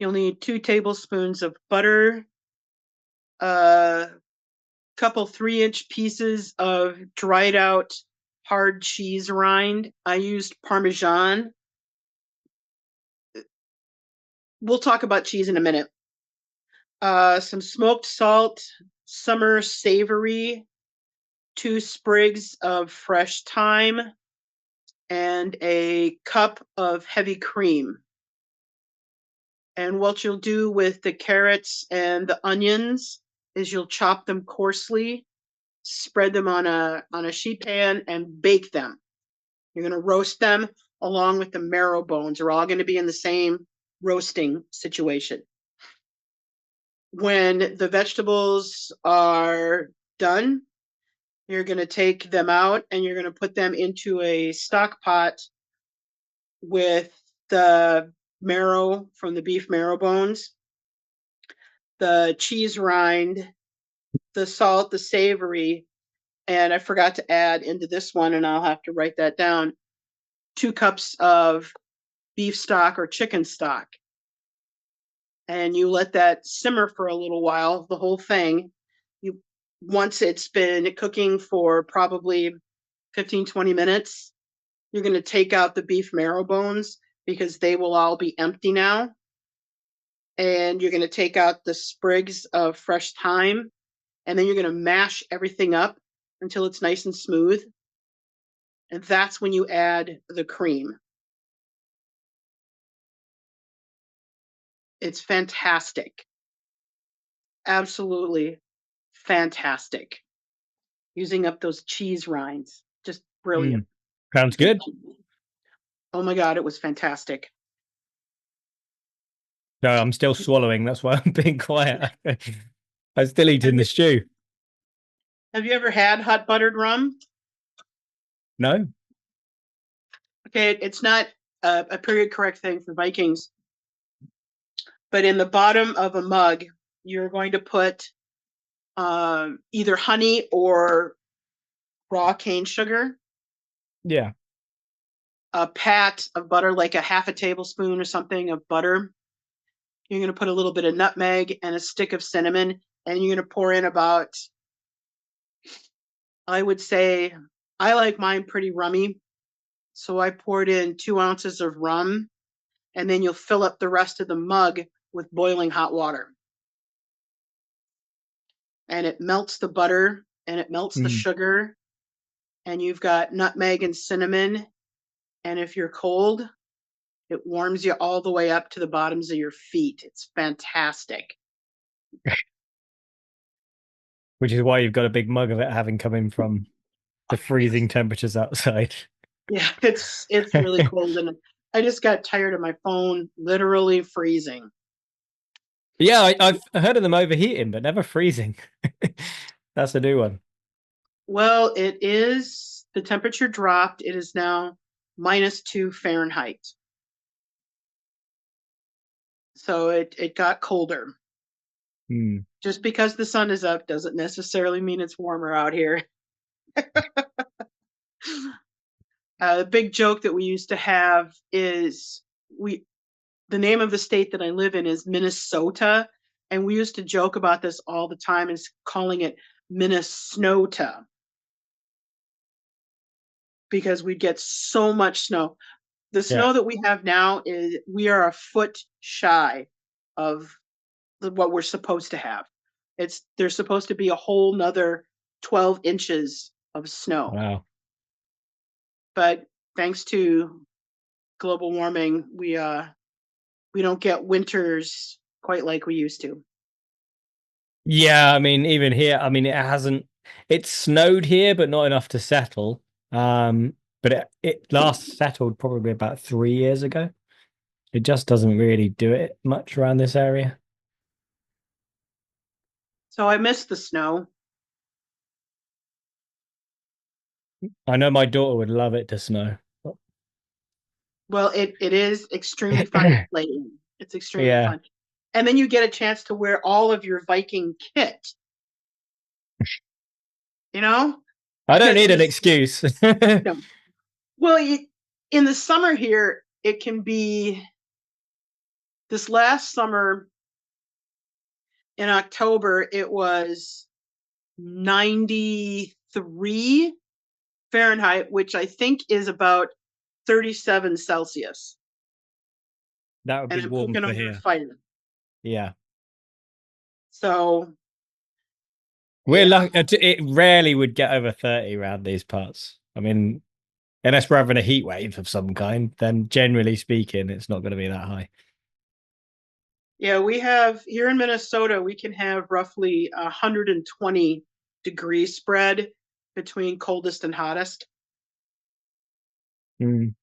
You'll need 2 tablespoons of butter, couple 3-inch pieces of dried out hard cheese rind. I used Parmesan. We'll talk about cheese in a minute. Some smoked salt, summer savory, 2 sprigs of fresh thyme, and a cup of heavy cream. And what you'll do with the carrots and the onions is you'll chop them coarsely, spread them on a sheet pan, and bake them. You're going to roast them along with the marrow bones. They're all going to be in the same roasting situation. When the vegetables are done, you're going to take them out and you're going to put them into a stock pot with the marrow from the beef marrow bones, the cheese rind, the salt, the savory, and I forgot to add into this one, and I'll have to write that down, 2 cups of beef stock or chicken stock. And you let that simmer for a little while, the whole thing. Once it's been cooking for probably 15, 20 minutes, you're going to take out the beef marrow bones because they will all be empty now. And you're going to take out the sprigs of fresh thyme, and then you're going to mash everything up until it's nice and smooth. And that's when you add the cream. It's fantastic. Absolutely fantastic. Using up those cheese rinds. Just brilliant. Sounds good. Oh my God, it was fantastic. No, I'm still swallowing. That's why I'm being quiet. I'm still eating the stew. Have you ever had hot buttered rum? No. Okay, it's not a period correct thing for Vikings. But in the bottom of a mug, you're going to put either honey or raw cane sugar. Yeah. A pat of butter, like a half a tablespoon or something of butter. You're going to put a little bit of nutmeg and a stick of cinnamon, and you're going to pour in about, I would say, I like mine pretty rummy. So I poured in 2 ounces of rum, and then you'll fill up the rest of the mug with boiling hot water. And it melts the butter and it melts the sugar, and you've got nutmeg and cinnamon. And if you're cold, it warms you all the way up to the bottoms of your feet. It's fantastic. Which is why you've got a big mug of it having come in from the freezing temperatures outside. Yeah, it's really cold, and I just got tired of my phone literally freezing. Yeah, I've heard of them overheating, but never freezing. That's a new one. Well, the temperature dropped. It is now -2 Fahrenheit. So it got colder. Just because the sun is up doesn't necessarily mean it's warmer out here. The big joke that we used to have is the name of the state that I live in is Minnesota, and we used to joke about this all the time, is calling it Minnesota, because we'd get so much snow. The snow that we have now is, we are a foot shy of what we're supposed to have. There's supposed to be a whole nother 12 inches of snow. Wow. But thanks to global warming, we don't get winters quite like we used to. Yeah, I mean, even here, I mean, it snowed here, but not enough to settle. But it last settled probably about 3 years ago. It just doesn't really do it much around this area. So I miss the snow. I know my daughter would love it to snow. Well, it is extremely fun to play in. It's extremely fun. And then you get a chance to wear all of your Viking kit. You know? I don't need an excuse. No. Well, in the summer here, it can be, this last summer in October, it was 93 Fahrenheit, which I think is about 37 Celsius. That would And be I'm warm cooking for over a here. fire. Yeah. So, We're yeah. lucky. It rarely would get over 30 around these parts. I mean, unless we're having a heat wave of some kind, then generally speaking, it's not going to be that high. Yeah, we have here in Minnesota, we can have roughly 120 degree spread between coldest and hottest. Mm.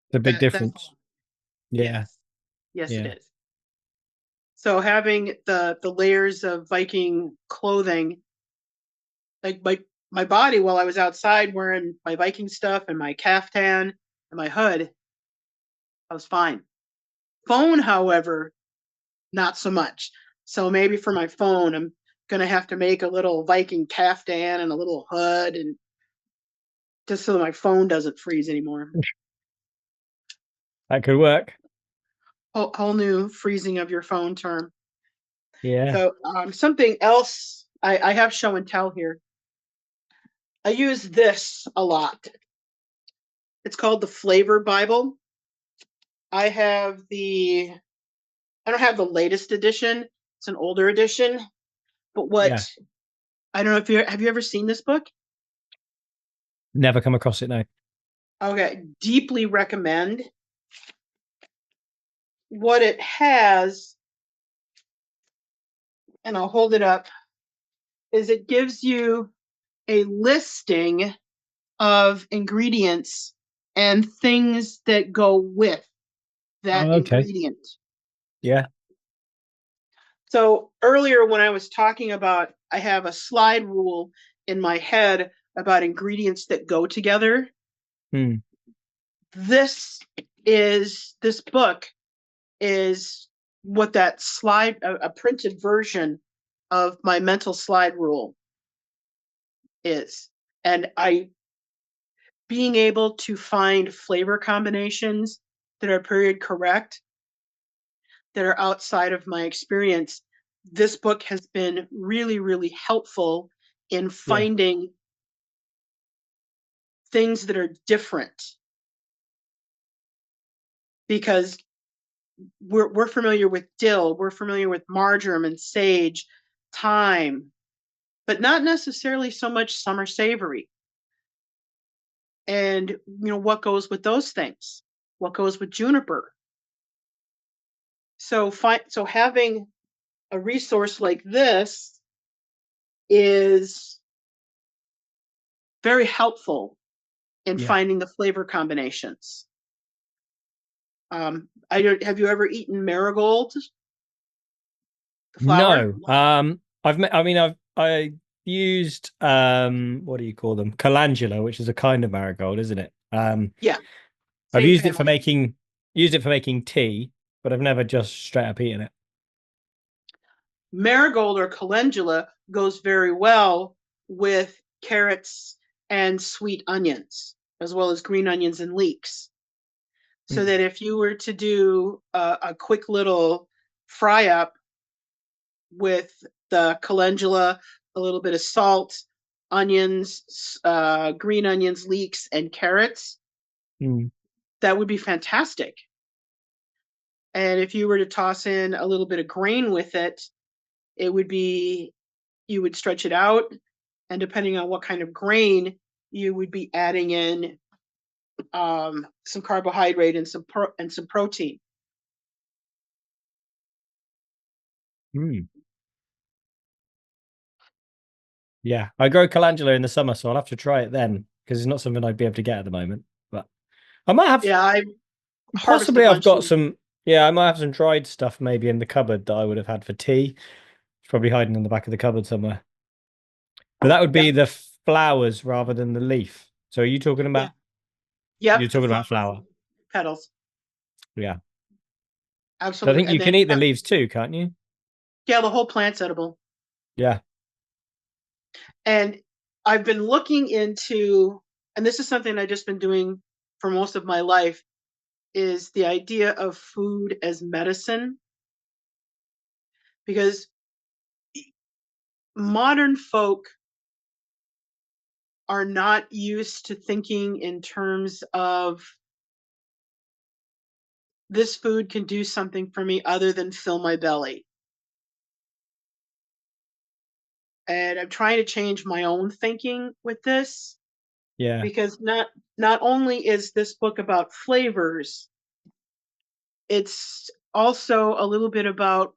It's a big That's difference. Yeah. yes. Yes, it Yeah. is. So having the layers of Viking clothing, like my body while I was outside wearing my Viking stuff and my caftan and my hood, I was fine. Phone, however, not so much. So maybe for my phone, I'm gonna have to make a little Viking caftan and a little hood, and just so my phone doesn't freeze anymore. That could work. Whole new freezing of your phone term. Yeah. So something else I have show and tell here. I use this a lot. It's called the Flavor Bible. I have I don't have the latest edition. It's an older edition. But Yeah. I don't know if you have you ever seen this book? Never come across it now. Okay, deeply recommend. What it has, and I'll hold it up, is it gives you a listing of ingredients and things that go with that Oh, okay. ingredient. Yeah. So earlier when I was talking about, I have a slide rule in my head about ingredients that go together. Hmm. This book is what that slide, a printed version of my mental slide rule is. And being able to find flavor combinations that are period correct, that are outside of my experience, this book has been really, really helpful in Yeah. finding things that are different, because we're familiar with dill, we're familiar with marjoram and sage, thyme, but not necessarily so much summer savory. And what goes with those things? What goes with juniper? So having a resource like this is very helpful in Yeah. finding the flavor combinations. I don't. Have you ever eaten marigold, the flower? No. I mean, I used what do you call them? Calendula, which is a kind of marigold, isn't it? Yeah, I've same family. used it for making tea, but I've never just straight up eaten it. Marigold or calendula goes very well with carrots and sweet onions, as well as green onions and leeks. So Mm. that if you were to do a quick little fry up with the calendula, a little bit of salt, onions, green onions, leeks, and carrots, Mm. that would be fantastic. And if you were to toss in a little bit of grain with it, it would be, you would stretch it out. And depending on what kind of grain, you would be adding in some carbohydrate and some protein. Mm. Yeah, I grow calendula in the summer, so I'll have to try it then because it's not something I'd be able to get at the moment. But I might have Yeah, I harvest a possibly I've bunch. got some. Yeah, I might have some dried stuff maybe in the cupboard that I would have had for tea. It's probably hiding in the back of the cupboard somewhere. But that would Yeah, be the flowers rather than the leaf. So are you talking yeah, about? You're yep, the talking about flowers flower. and petals. Yeah. So I Absolutely. think And you can then, eat the leaves too, can't you? yeah, the whole plant's edible. Yeah. And I've been looking into, and this is something I've just been doing for most of my life, is the idea of food as medicine. Because modern folk are not used to thinking in terms of this food can do something for me other than fill my belly. And I'm trying to change my own thinking with this, Yeah. because not only is this book about flavors, it's also a little bit about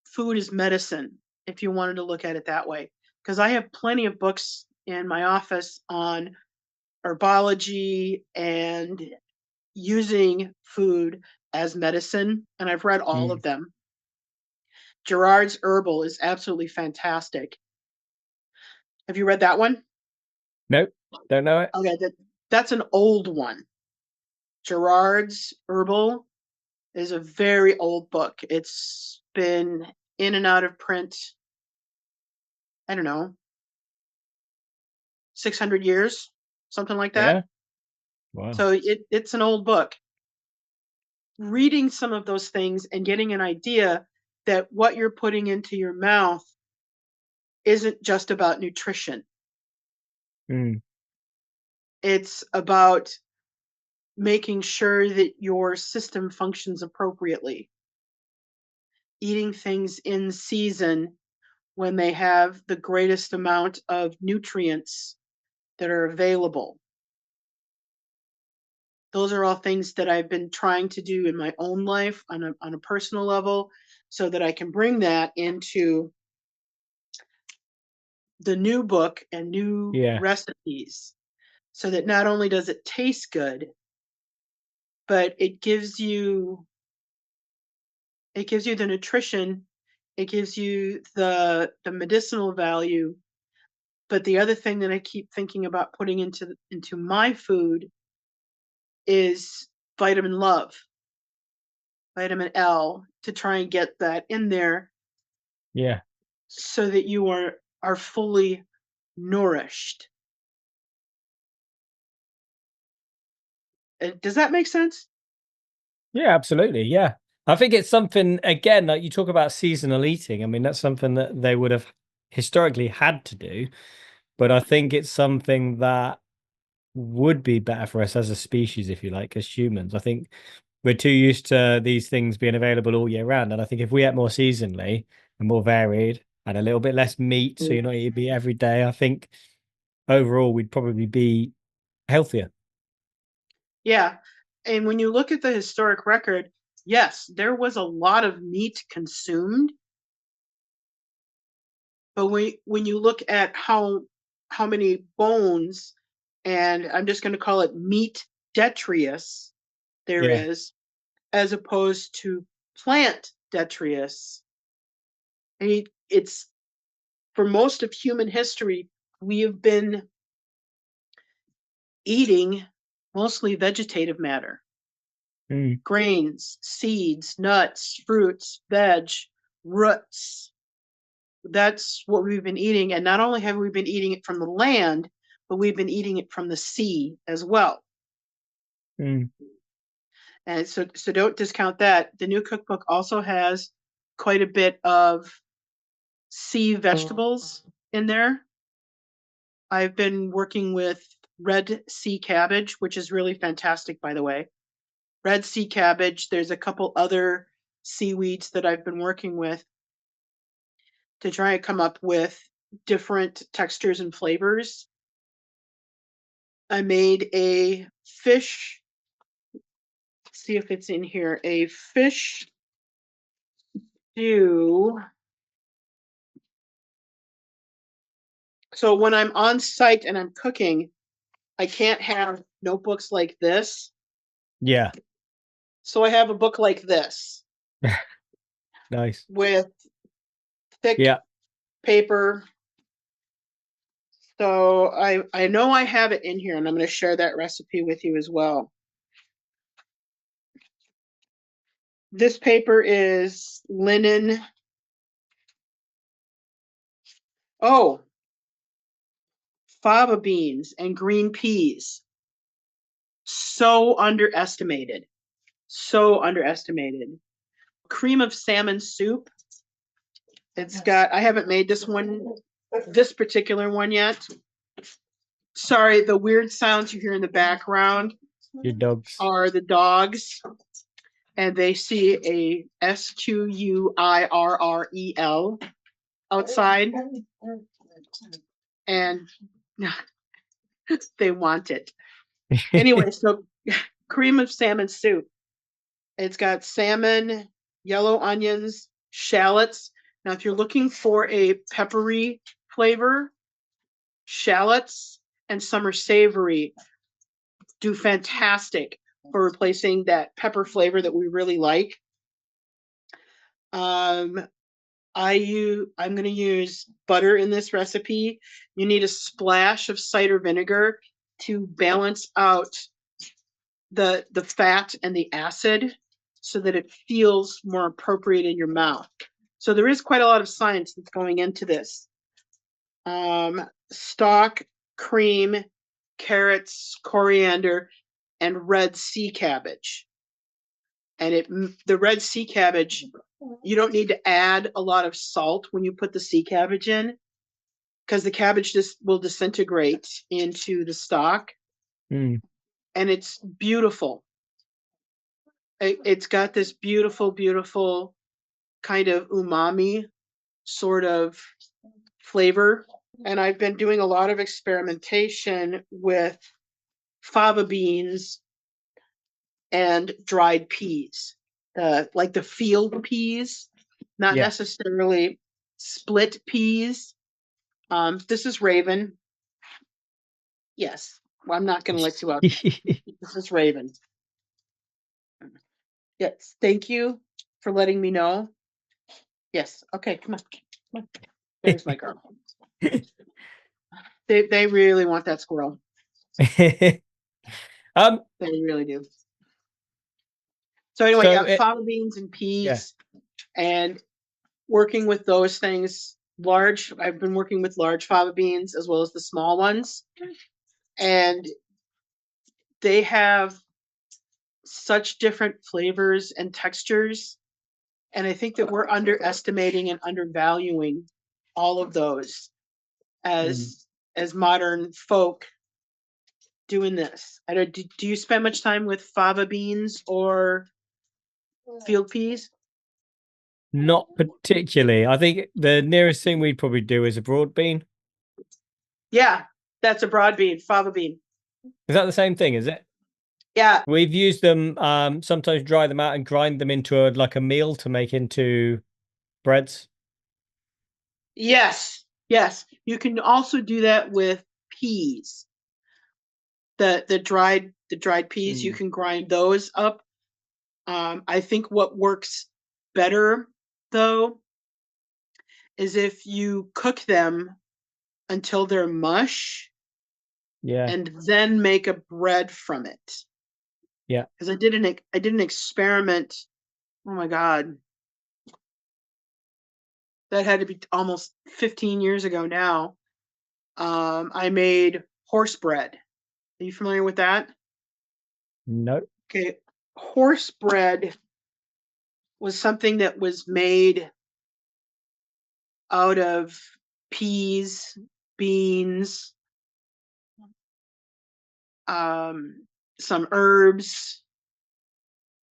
food as medicine, if you wanted to look at it that way. Because I have plenty of books in my office on herbology and using food as medicine, and I've read all of Mm. them. Gerard's Herbal is absolutely fantastic. Have you read that one? Nope, don't know it. Okay, that's an old one. Gerard's Herbal is a very old book. It's been in and out of print, I don't know, 600 years, something like that. Yeah. Wow. So it's an old book. Reading some of those things and getting an idea that what you're putting into your mouth isn't just about nutrition. Mm. It's about making sure that your system functions appropriately. Eating things in season when they have the greatest amount of nutrients that are available. Those are all things that I've been trying to do in my own life on a personal level, so that I can bring that into the new book and new Yeah. recipes, so that not only does it taste good, but it gives you the nutrition, it gives you the medicinal value. But the other thing that I keep thinking about putting into my food is vitamin love, vitamin L, to try and get that in there Yeah. so that you are fully nourished. Does that make sense? Yeah, absolutely. Yeah. I think it's something, again, like you talk about seasonal eating. I mean, that's something that they would have historically had to do, but I think it's something that would be better for us as a species, if you like, as humans. I think we're too used to these things being available all year round. And I think if we ate more seasonally and more varied and a little bit less meat, so you're not eating meat every day, I think overall we'd probably be healthier. Yeah. And when you look at the historic record, yes, there was a lot of meat consumed, but when you look at how many bones, and I'm just going to call it meat detritus, there Yeah. is, as opposed to plant detritus. It's for most of human history, we have been eating mostly vegetative matter, Mm. grains, seeds, nuts, fruits, veg, roots. That's what we've been eating. And not only have we been eating it from the land, but we've been eating it from the sea as well. Mm. And so don't discount that. The new cookbook also has quite a bit of sea vegetables in there. I've been working with red sea cabbage, which is really fantastic, by the way. Red sea cabbage. There's a couple other seaweeds that I've been working with to try and come up with different textures and flavors. I made a fish, see if it's in here, a fish stew. So when I'm on site and I'm cooking, I can't have notebooks like this. Yeah. So I have a book like this Nice. with thick Yeah. paper. So I know I have it in here, and I'm going to share that recipe with you as well. This paper is linen. Oh, fava beans and green peas. So underestimated. So underestimated. Cream of salmon soup. It's got, I haven't made this particular one yet. Sorry, the weird sounds you hear in the background Your dogs. are the dogs, and they see a SQUIRREL outside, and they want it. Anyway, so cream of salmon soup. It's got salmon, yellow onions, shallots. Now, if you're looking for a peppery flavor, shallots and summer savory do fantastic for replacing that pepper flavor that we really like. I'm going to use butter in this recipe. You need a splash of cider vinegar to balance out the fat and the acid so that it feels more appropriate in your mouth. So there is quite a lot of science that's going into this. Stock, cream, carrots, coriander, and red sea cabbage. And the red sea cabbage, you don't need to add a lot of salt when you put the sea cabbage in, because the cabbage just will disintegrate into the stock. Mm. And it's beautiful. It's got this beautiful, beautiful kind of umami sort of flavor. And I've been doing a lot of experimentation with fava beans and dried peas, like the field peas, not necessarily split peas. This is Raven. Yes, well, I'm not going to let you out. This is Raven. Yes, thank you for letting me know. Yes, okay, come on. Come on. There's my girl. They really want that squirrel. They really do. So anyway, yeah, fava beans and peas, and working with those things. I've been working with large fava beans as well as the small ones, and they have such different flavors and textures. And I think that we're underestimating and undervaluing all of those as modern folk doing this. Do you spend much time with fava beans or field peas? Not particularly. I think the nearest thing we'd probably do is a broad bean. Yeah, that's a broad bean, fava bean. Is that the same thing, is it? Yeah. We've used them, sometimes dry them out and grind them into like a meal to make into breads. Yes, yes. You can also do that with peas. The dried peas, you can grind those up. I think what works better though is if you cook them until they're mush. Yeah. And then make a bread from it. Yeah. Because I did an experiment. Oh my God. That had to be almost 15 years ago now. I made horse bread. Are you familiar with that? No. Okay. Horse bread was something that was made out of peas, beans, some herbs,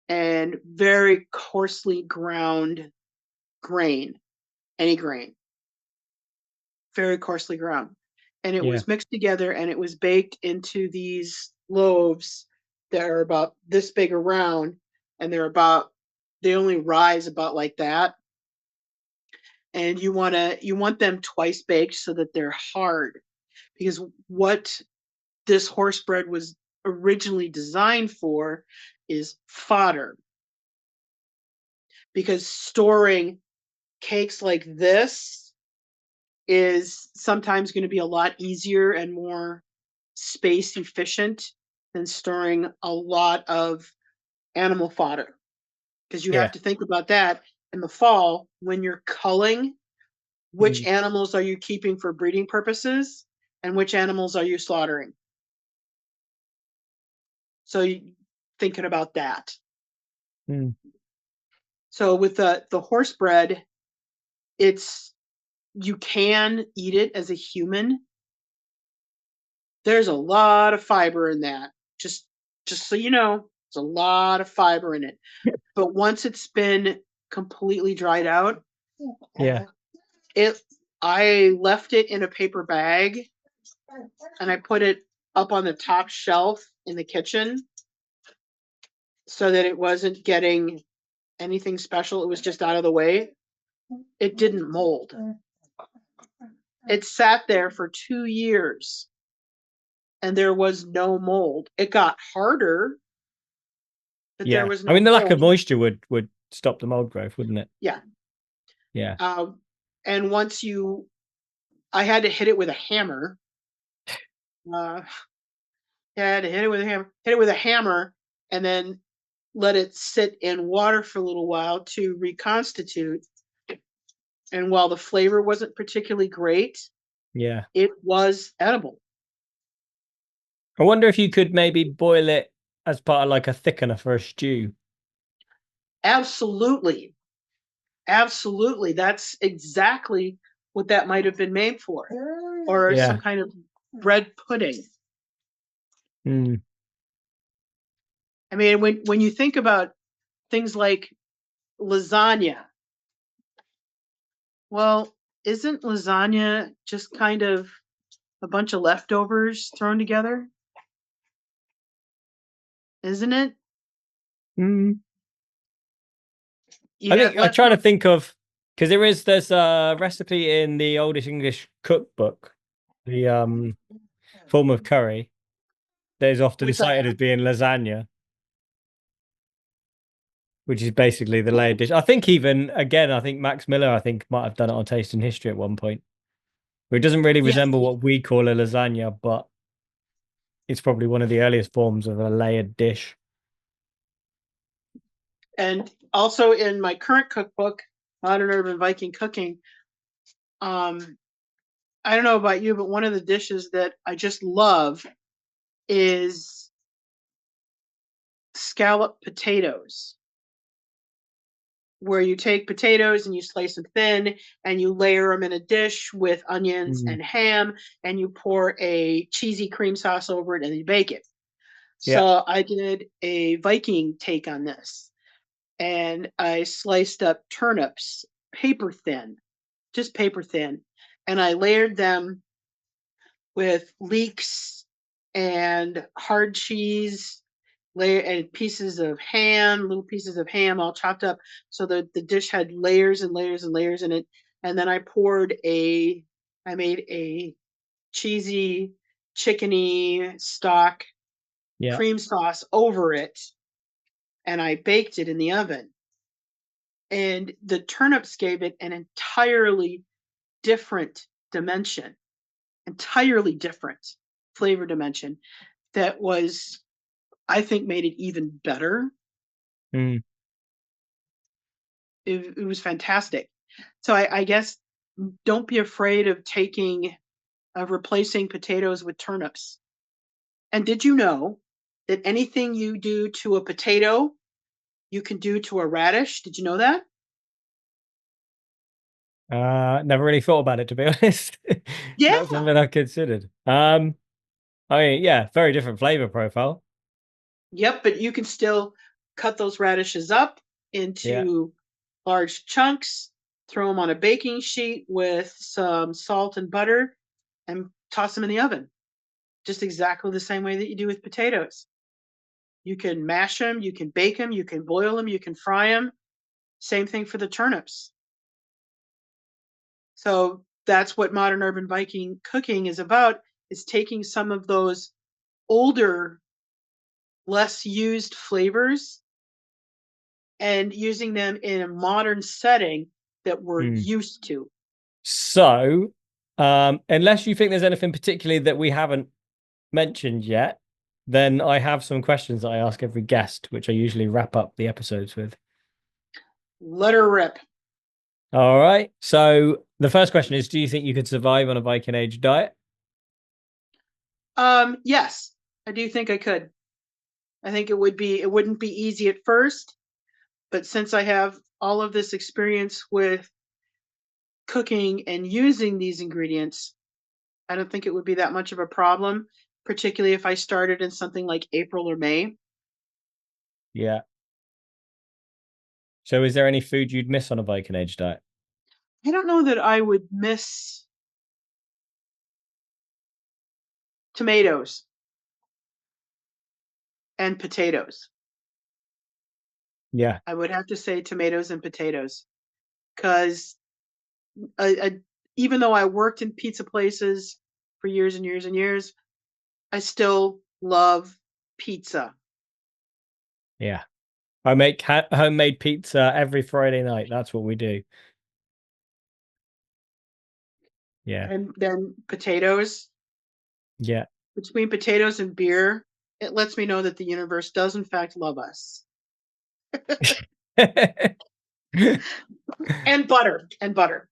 and very coarsely ground grain, any grain, very coarsely ground. And it was mixed together and it was baked into these loaves that are about this big around, and they only rise about like that. And you want them twice baked so that they're hard, because what this horse bread was originally designed for is fodder. Because storing cakes like this is sometimes going to be a lot easier and more space efficient than storing a lot of animal fodder. Because you have to think about that in the fall when you're culling, which animals are you keeping for breeding purposes and which animals are you slaughtering? So thinking about that. So with the horse bread, You can eat it as a human. There's a lot of fiber in that. Just so you know, there's a lot of fiber in it. But once it's been completely dried out, Yeah. I left it in a paper bag and I put it up on the top shelf in the kitchen so that it wasn't getting anything special. It was just out of the way. It didn't mold. It sat there for 2 years and there was no mold. It got harder, but there Yeah. was I no mean, the lack of mold. moisture would stop the mold growth, wouldn't it? Yeah. Yeah. And I had to hit it with a hammer. I had to hit it with a hammer, and then let it sit in water for a little while to reconstitute. And while the flavor wasn't particularly great, Yeah. it was edible. I wonder if you could maybe boil it as part of like a thickener for a stew. Absolutely. Absolutely. That's exactly what that might have been made for. Or some Yeah. kind of bread pudding. Mm. I mean, when you think about things like lasagna, well, isn't lasagna just kind of a bunch of leftovers thrown together? Isn't it? Mm. You I have think I try to leftover. think of, because there's a recipe in the Oldest English Cookbook, the form of curry that is often Which I cited as being lasagna, which is basically the layered dish. I think even again, I think Max Miller, I think might have done it on Taste and History at one point. Where it doesn't really Yes, resemble what we call a lasagna, but it's probably one of the earliest forms of a layered dish. and also in my current cookbook, Modern Urban Viking Cooking, um, I don't know about you, but one of the dishes that I just love is scallop potatoes, where you take potatoes and you slice them thin and you layer them in a dish with onions Mm. and ham, and you pour a cheesy cream sauce over it and you bake it. Yeah, So I did a Viking take on this, and I sliced up turnips paper thin, just paper thin, and I layered them with leeks and hard cheese, layer and pieces of ham, little pieces of ham all chopped up, so that the dish had layers and layers and layers in it. And then I made a cheesy chickeny stock yeah. cream sauce over it, and I baked it in the oven. And the turnips gave it an different dimension, entirely different flavor dimension that was, I think, made it even better. Mm. It was fantastic. So I guess don't be afraid of replacing potatoes with turnips. And did you know that anything you do to a potato, you can do to a radish? Did you know that? Never really thought about it, to be honest. Not Yeah. something I considered. I mean, yeah, very different flavor profile. Yep, but you can still cut those radishes up Yeah, into large chunks, throw them on a baking sheet with some salt and butter, and toss them in the oven. Just exactly the same way that you do with potatoes. You can mash them, you can bake them, you can boil them, you can fry them. Same thing for the turnips. So that's what modern urban Viking cooking is about, is taking some of those older, less used flavors and using them in a modern setting that we're mm. used to. So, unless you think there's anything particularly that we haven't mentioned yet, then I have some questions that I ask every guest, which I usually wrap up the episodes with. Let her rip. All right. So the first question is, do you think you could survive on a Viking Age diet? Yes, I do think I could. I think it wouldn't be easy at first, but since I have all of this experience with cooking and using these ingredients, I don't think it would be that much of a problem, particularly if I started in something like April or May. Yeah. So is there any food you'd miss on a Viking Age diet? I don't know that I would miss tomatoes and potatoes. Yeah. I would have to say tomatoes and potatoes because even though I worked in pizza places for years and years and years, I still love pizza. Yeah. I make homemade pizza every Friday night. That's what we do. Yeah. And then potatoes, Yeah. between potatoes and beer, it lets me know that the universe does in fact love us. And butter, and butter.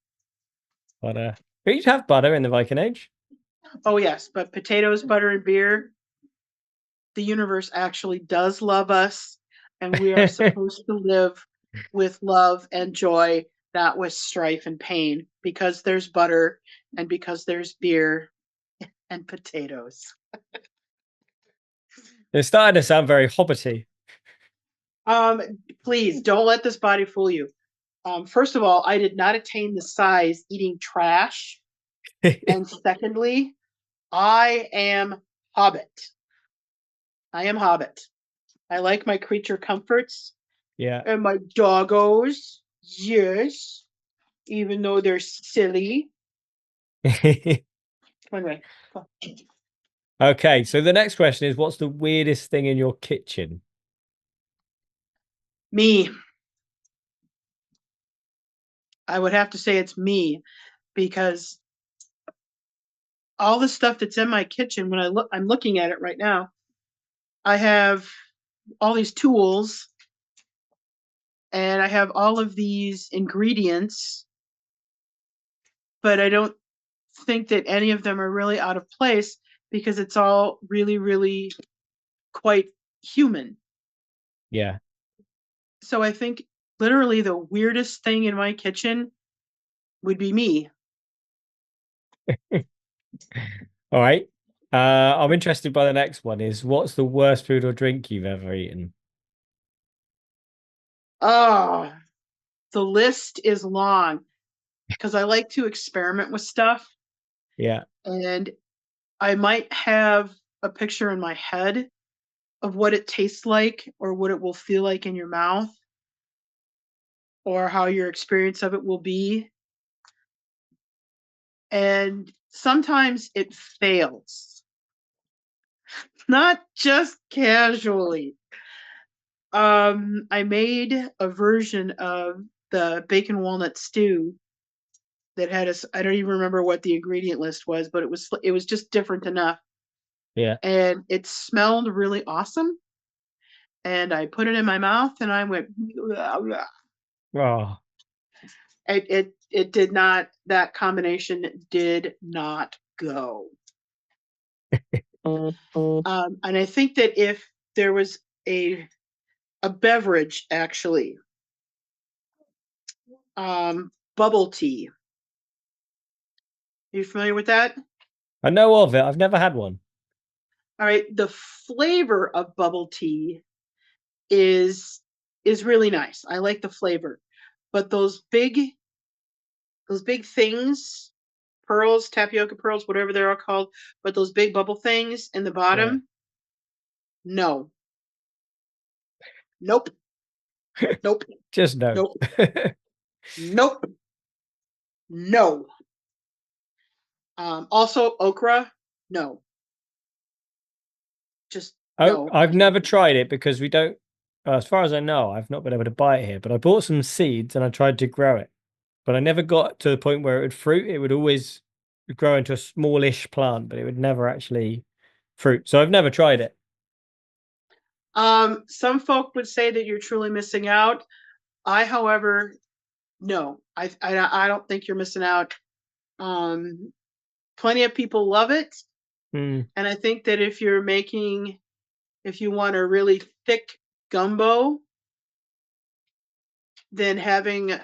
Butter. We used to have butter in the Viking Age. Oh yes, but potatoes, butter, and beer, the universe actually does love us, and we are supposed to live with love and joy, not with strife and pain, because there's butter and because there's beer and potatoes. It started to sound very hobbity. Please don't let this body fool you. First of all, I did not attain the size eating trash. And secondly, I am Hobbit. I am Hobbit. I like my creature comforts Yeah. and my doggos. Yes, even though they're silly. Anyway, Okay, so the next question is, what's the weirdest thing in your kitchen? me. I would have to say it's me because all the stuff that's in my kitchen, when I'm looking at it right now. I have all these tools and I have all of these ingredients, but I don't think that any of them are really out of place because it's all really, really quite human. Yeah. So I think literally the weirdest thing in my kitchen would be me. All right. I'm interested by the next one is what's the worst food or drink you've ever eaten? Oh, the list is long because I like to experiment with stuff Yeah. and I might have a picture in my head of what it tastes like or what it will feel like in your mouth or how your experience of it will be. And sometimes it fails, not just casually. I made a version of the bacon walnut stew that had I don't even remember what the ingredient list was, but it was just different enough. Yeah. And it smelled really awesome. And I put it in my mouth and I went, blah, blah. Oh. It did not, that combination did not go. And I think that if there was a beverage actually, bubble tea. Are you familiar with that? I know of it. I've never had one. All right, the flavor of bubble tea is is really nice. I like the flavor, but those big things, pearls, tapioca pearls, whatever they're all called, but those big bubble things in the Yeah. bottom, no, nope, nope, Just no. nope, nope, no. Also okra, no, just Oh, no. I've never tried it because we don't, as far as I know, I've not been able to buy it here, but I bought some seeds and I tried to grow it, but I never got to the point where it would fruit. It would always grow into a smallish plant, but it would never actually fruit. So I've never tried it. Some folk would say that you're truly missing out. I, however, no, I don't think you're missing out. Um, Plenty of people love it, Mm, and I think that if you want a really thick gumbo, then having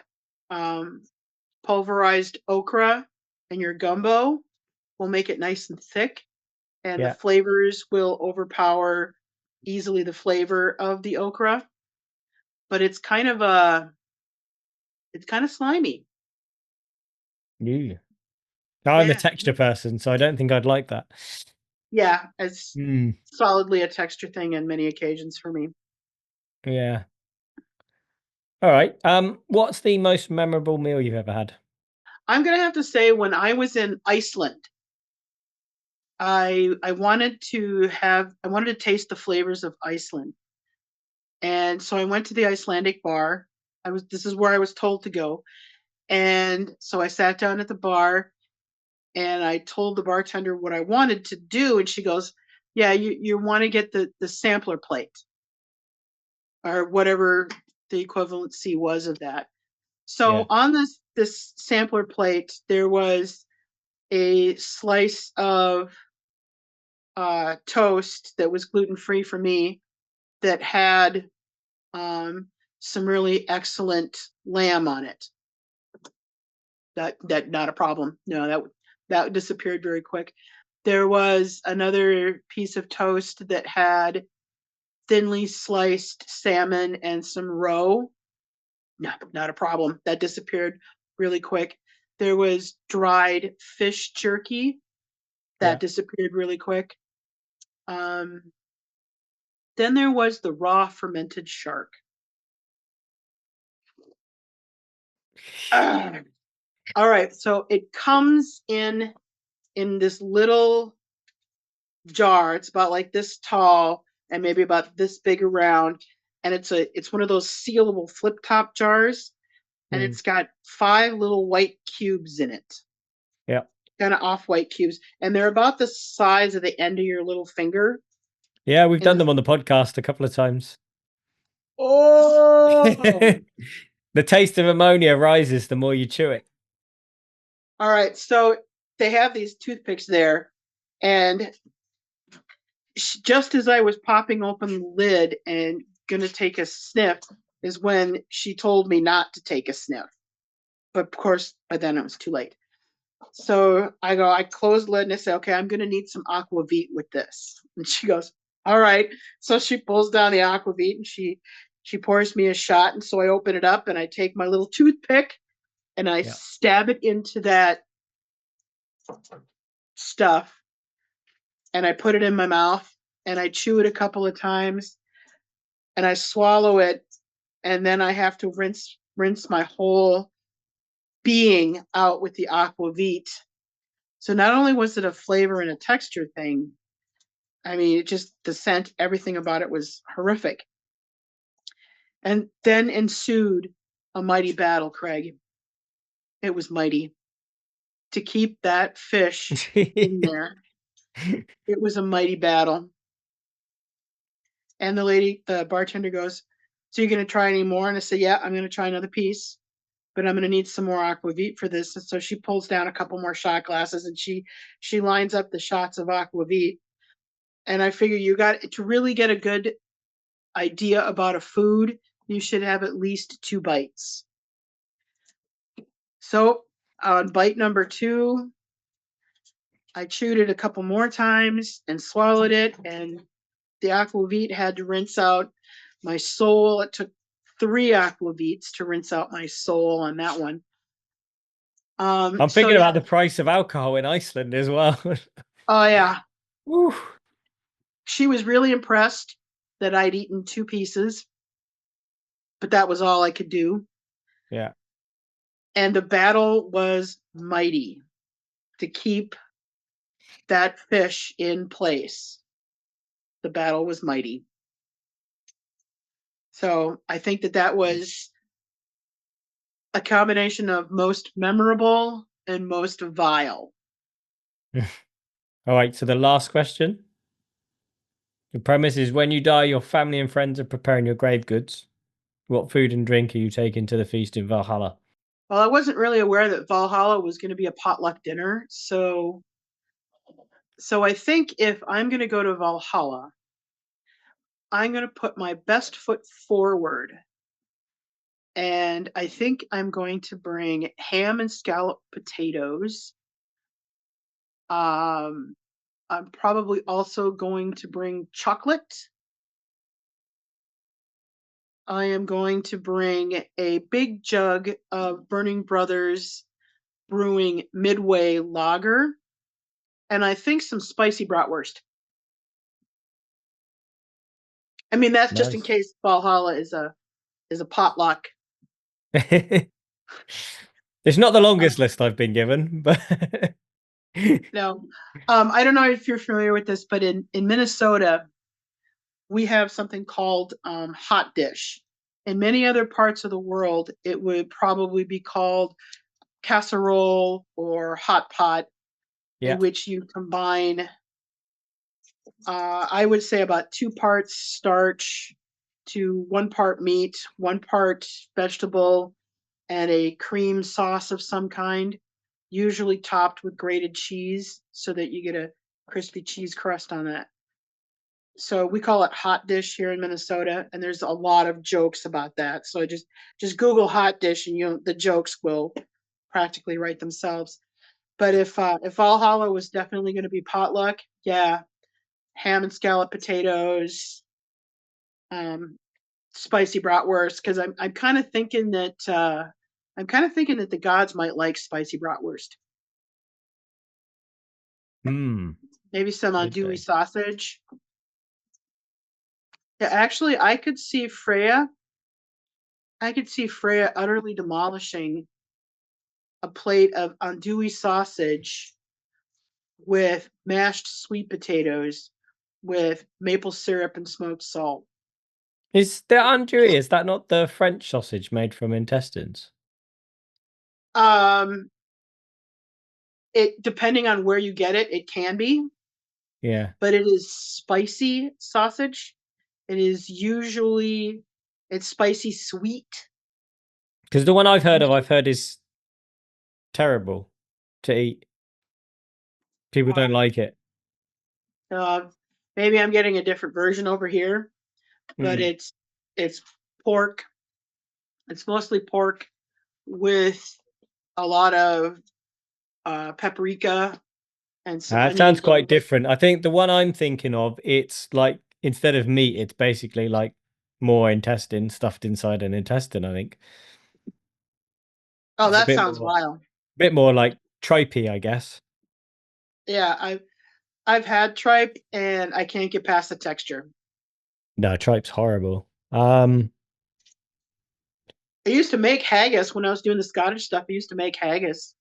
um, pulverized okra and your gumbo will make it nice and thick, and the Yeah. flavors will overpower easily the flavor of the okra. But it's kind of slimy. Yeah. I'm a Yeah, texture person, so I don't think I'd like that. yeah, it's Mm, solidly a texture thing in many occasions for me. yeah. All right. What's the most memorable meal you've ever had? I'm gonna have to say, when I was in Iceland, I wanted to taste the flavors of Iceland. And so I went to the Icelandic bar. This is where I was told to go. And so I sat down at the bar and I told the bartender what I wanted to do. And she goes, "Yeah, you want to get the sampler plate or whatever the equivalency was of that." Yeah. So on this sampler plate, there was a slice of toast that was gluten free for me, that had some really excellent lamb on it. That not a problem. No, that disappeared very quick. There was another piece of toast that had thinly sliced salmon and some roe. No, not a problem. That disappeared really quick. There was dried fish jerky that Yeah. disappeared really quick. Um, then there was the raw fermented shark. Ah, all right, so it comes in this little jar. It's about like this tall and maybe about this big around, and it's one of those sealable flip top jars, and Mm, it's got 5 little white cubes in it, yeah. kind of off white cubes, and they're about the size of the end of your little finger. Yeah, we've In done this, them on the podcast a couple of times. oh, The taste of ammonia rises the more you chew it. all right. So they have these toothpicks there, and just as I was popping open the lid and gonna take a sniff, is when she told me not to take a sniff. But of course, by then it was too late. So I close the lid and I say, "Okay, I'm gonna need some aquavit with this." And she goes, "All right." So she pulls down the aquavit and she pours me a shot. And so I open it up and I take my little toothpick and I Yeah. stab it into that stuff, and I put it in my mouth and I chew it a couple of times and I swallow it, and then I have to rinse my whole being out with the aquavit. So not only was it a flavor and a texture thing, I mean, it just, the scent, everything about it was horrific. And then ensued a mighty battle, Craig. It was mighty. To keep that fish in there, it was a mighty battle. And the bartender goes, "So you're going to try any more?" And I said, "Yeah, I'm going to try another piece, but I'm going to need some more aquavit for this." And so she pulls down a couple more shot glasses and she lines up the shots of aquavit. And I figure, you got to really get a good idea about a food, you should have at least 2 bites. So on bite number 2, I chewed it a couple more times and swallowed it, and the aquavit had to rinse out my soul. It took 3 aquavits to rinse out my soul on that one. I'm So thinking yeah. about the price of alcohol in Iceland as well. Oh yeah. Woo. She was really impressed that I'd eaten 2 pieces, but that was all I could do. Yeah. And the battle was mighty to keep that fish in place. The battle was mighty. So I think that was a combination of most memorable and most vile. All right. So the last question. The premise is when you die, your family and friends are preparing your grave goods. What food and drink are you taking to the feast in Valhalla? Well, I wasn't really aware that Valhalla was going to be a potluck dinner. So I think if I'm going to go to Valhalla, I'm going to put my best foot forward And I think I'm going to bring ham and scallop potatoes. I'm probably also going to bring chocolate. I am going to bring a big jug of Burning Brothers Brewing Midway Lager, and I think some spicy bratwurst. I mean, that's just in Nice. case Valhalla is a potluck. It's not the Uh, longest list I've been given, but no, I don't know if you're familiar with this, but in Minnesota, we have something called hot dish. In many other parts of the world, it would probably be called casserole or hot pot, in yeah. which you combine, I would say, about 2 parts starch to 1 part meat, 1 part vegetable, and a cream sauce of some kind, usually topped with grated cheese so that you get a crispy cheese crust on that. So we call it hot dish here in Minnesota, and there's a lot of jokes about that. So just Google hot dish, and the jokes will practically write themselves. But if Valhalla was definitely going to be potluck, yeah, ham and scallop potatoes, um, spicy bratwurst, because I'm kind of thinking that the gods might like spicy bratwurst. Hmm. Maybe some Would andouille they? sausage. Yeah, actually, I could see Freya utterly demolishing a plate of andouille sausage with mashed sweet potatoes with maple syrup and smoked salt. Is the andouille, is that not the French sausage made from intestines? Um, it depending on where you get it, it can be, Yeah. but it is spicy sausage. It is usually it's spicy sweet. Because the one I've heard is terrible to eat. People don't Um, like it. uh, maybe I'm getting a different version over here, but Hmm. it's pork. It's mostly pork with a lot of paprika and some It sounds onions quite over it. different. I think the one I'm thinking of, it's like instead of meat, it's basically like more intestine stuffed inside an intestine, I think. Oh, It's that sounds wild. a bit more like tropey, I guess. Yeah, I've had tripe and I can't get past the texture. No, tripe's horrible. I used to make haggis when I was doing the Scottish stuff. I used to make haggis.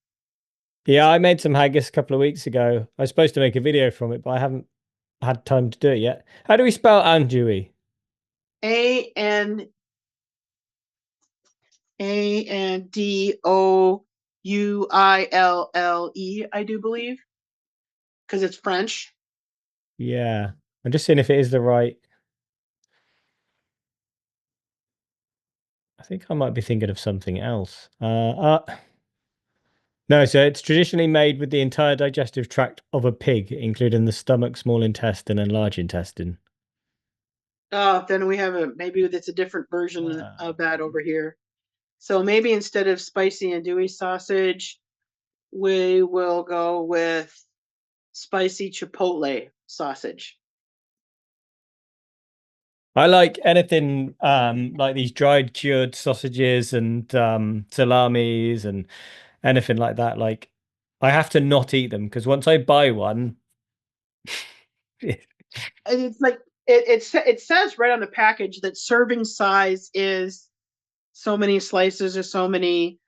Yeah, I made some haggis a couple of weeks ago. I was supposed to make a video from it, but I haven't had time to do it yet. How do we spell andouille? Andouille, I do believe, because it's French. Yeah, I'm just seeing if it is the right. I think I might be thinking of something else. No, so it's traditionally made with the entire digestive tract of a pig, including the stomach, small intestine, and large intestine. Then we have maybe it's a different version of that over Um, here. So maybe instead of spicy andouille sausage, we will go with spicy chipotle sausage. I like anything like these dried cured sausages and salamis and anything like that. Like I have to not eat them because once I buy one, And it's like it says right on the package that serving size is so many slices or so many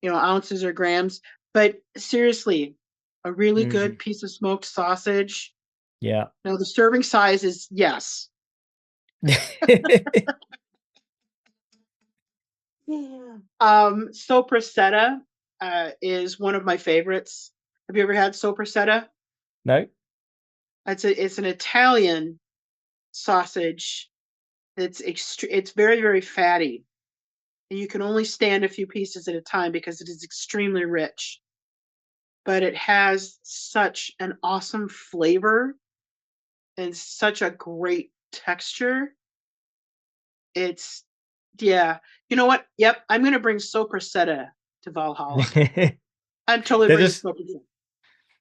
ounces or grams. But seriously, a really Mm, good piece of smoked sausage. yeah. No, the serving size is yes. Yeah. Sopressata is one of my favorites. Have you ever had sopressata? No. It's an Italian sausage. It's very very fatty. And you can only stand a few pieces at a time because it is extremely rich. But it has such an awesome flavor and such a great texture. It's Yeah. You know what? Yep. I'm going to bring sopressata to Valhalla. I'm totally There's bringing just sopressata.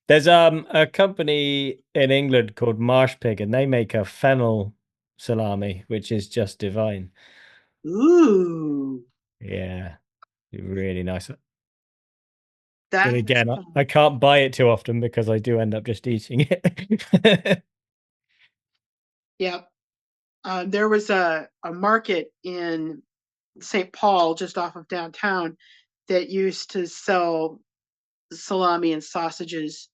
there's a company in England called Marsh Pig, and they make a fennel salami, which is just divine. Ooh, Yeah, really nice. But that again, I sounds. can't buy it too often because I do end up just eating it. Yep. There was a market in St. Paul, just off of downtown, that used to sell salami and sausages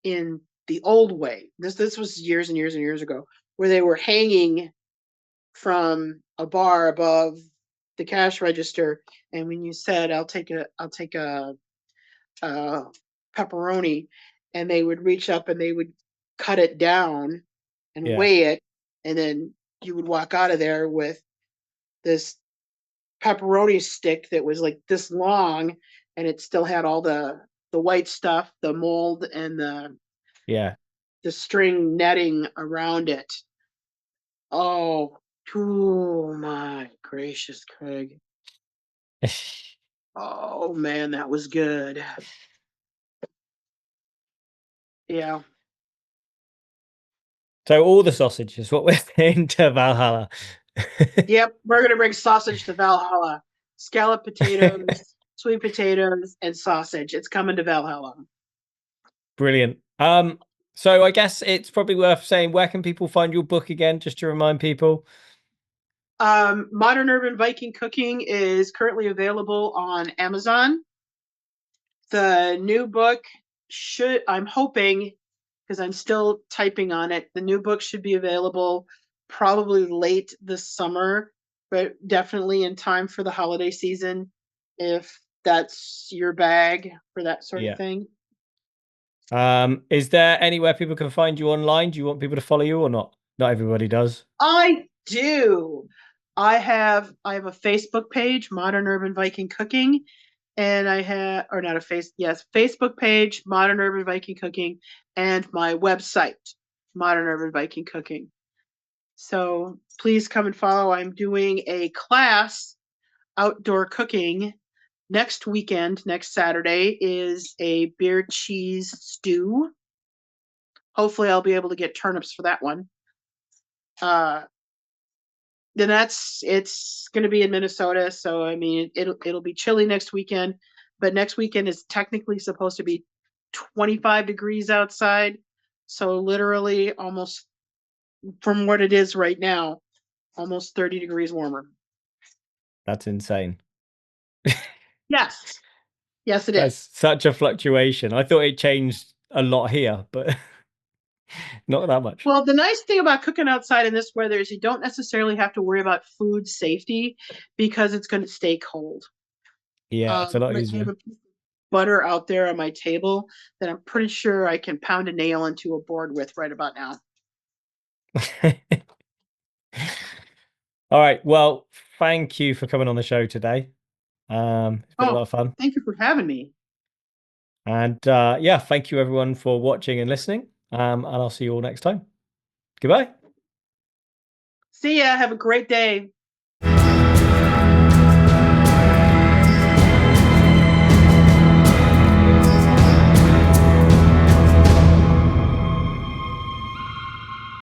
in the old way. This was years and years and years ago, where they were hanging from a bar above the cash register, and when you said, "I'll take a pepperoni," and they would reach up and they would cut it down and Yeah, weigh it, and then you would walk out of there with this pepperoni stick that was like this long, and it still had all the white stuff, the mold, and yeah. the string netting around it. Oh, oh my gracious, Craig. Oh man, that was good. Yeah. So all the sausage is what we're saying to Valhalla. Yep, we're gonna bring sausage to Valhalla. Scallop potatoes, sweet potatoes, and sausage. It's coming to Valhalla. Brilliant. So I guess it's probably worth saying, where can people find your book again, just to remind people? Modern Urban Viking Cooking is currently available on Amazon. The new book should, I'm hoping, because I'm still typing on it, the new book should be available probably late this summer, but definitely in time for the holiday season, if that's your bag for that sort of Yeah. thing. Is there anywhere people can find you online? Do you want people to follow you or not? Not everybody does. I do. I have a Facebook page, Modern Urban Viking Cooking, and I have, or not a Facebook page, Modern Urban Viking Cooking, and my website, Modern Urban Viking Cooking. So please come and follow. I'm doing a class, outdoor cooking, next weekend. Next Saturday is a beer cheese stew. Hopefully, I'll be able to get turnips for that one. Uh, then it's going to be in Minnesota, so I mean it'll be chilly next weekend, but next weekend is technically supposed to be 25 degrees outside, so literally almost from what it is right now, almost 30 degrees warmer. That's insane. Yes, yes, it That's is. such a fluctuation. I thought it changed a lot here, but not that much. Well, the nice thing about cooking outside in this weather is you don't necessarily have to worry about food safety because it's going to stay cold. Yeah, it's a lot I have easier. a piece of butter out there on my table that I'm pretty sure I can pound a nail into a board with right about now. All right. Well, thank you for coming on the show today. It's been a lot Oh, of fun. thank you for having me. And yeah, thank you everyone for watching and listening. And I'll see you all next time. Goodbye. See ya. Have a great day.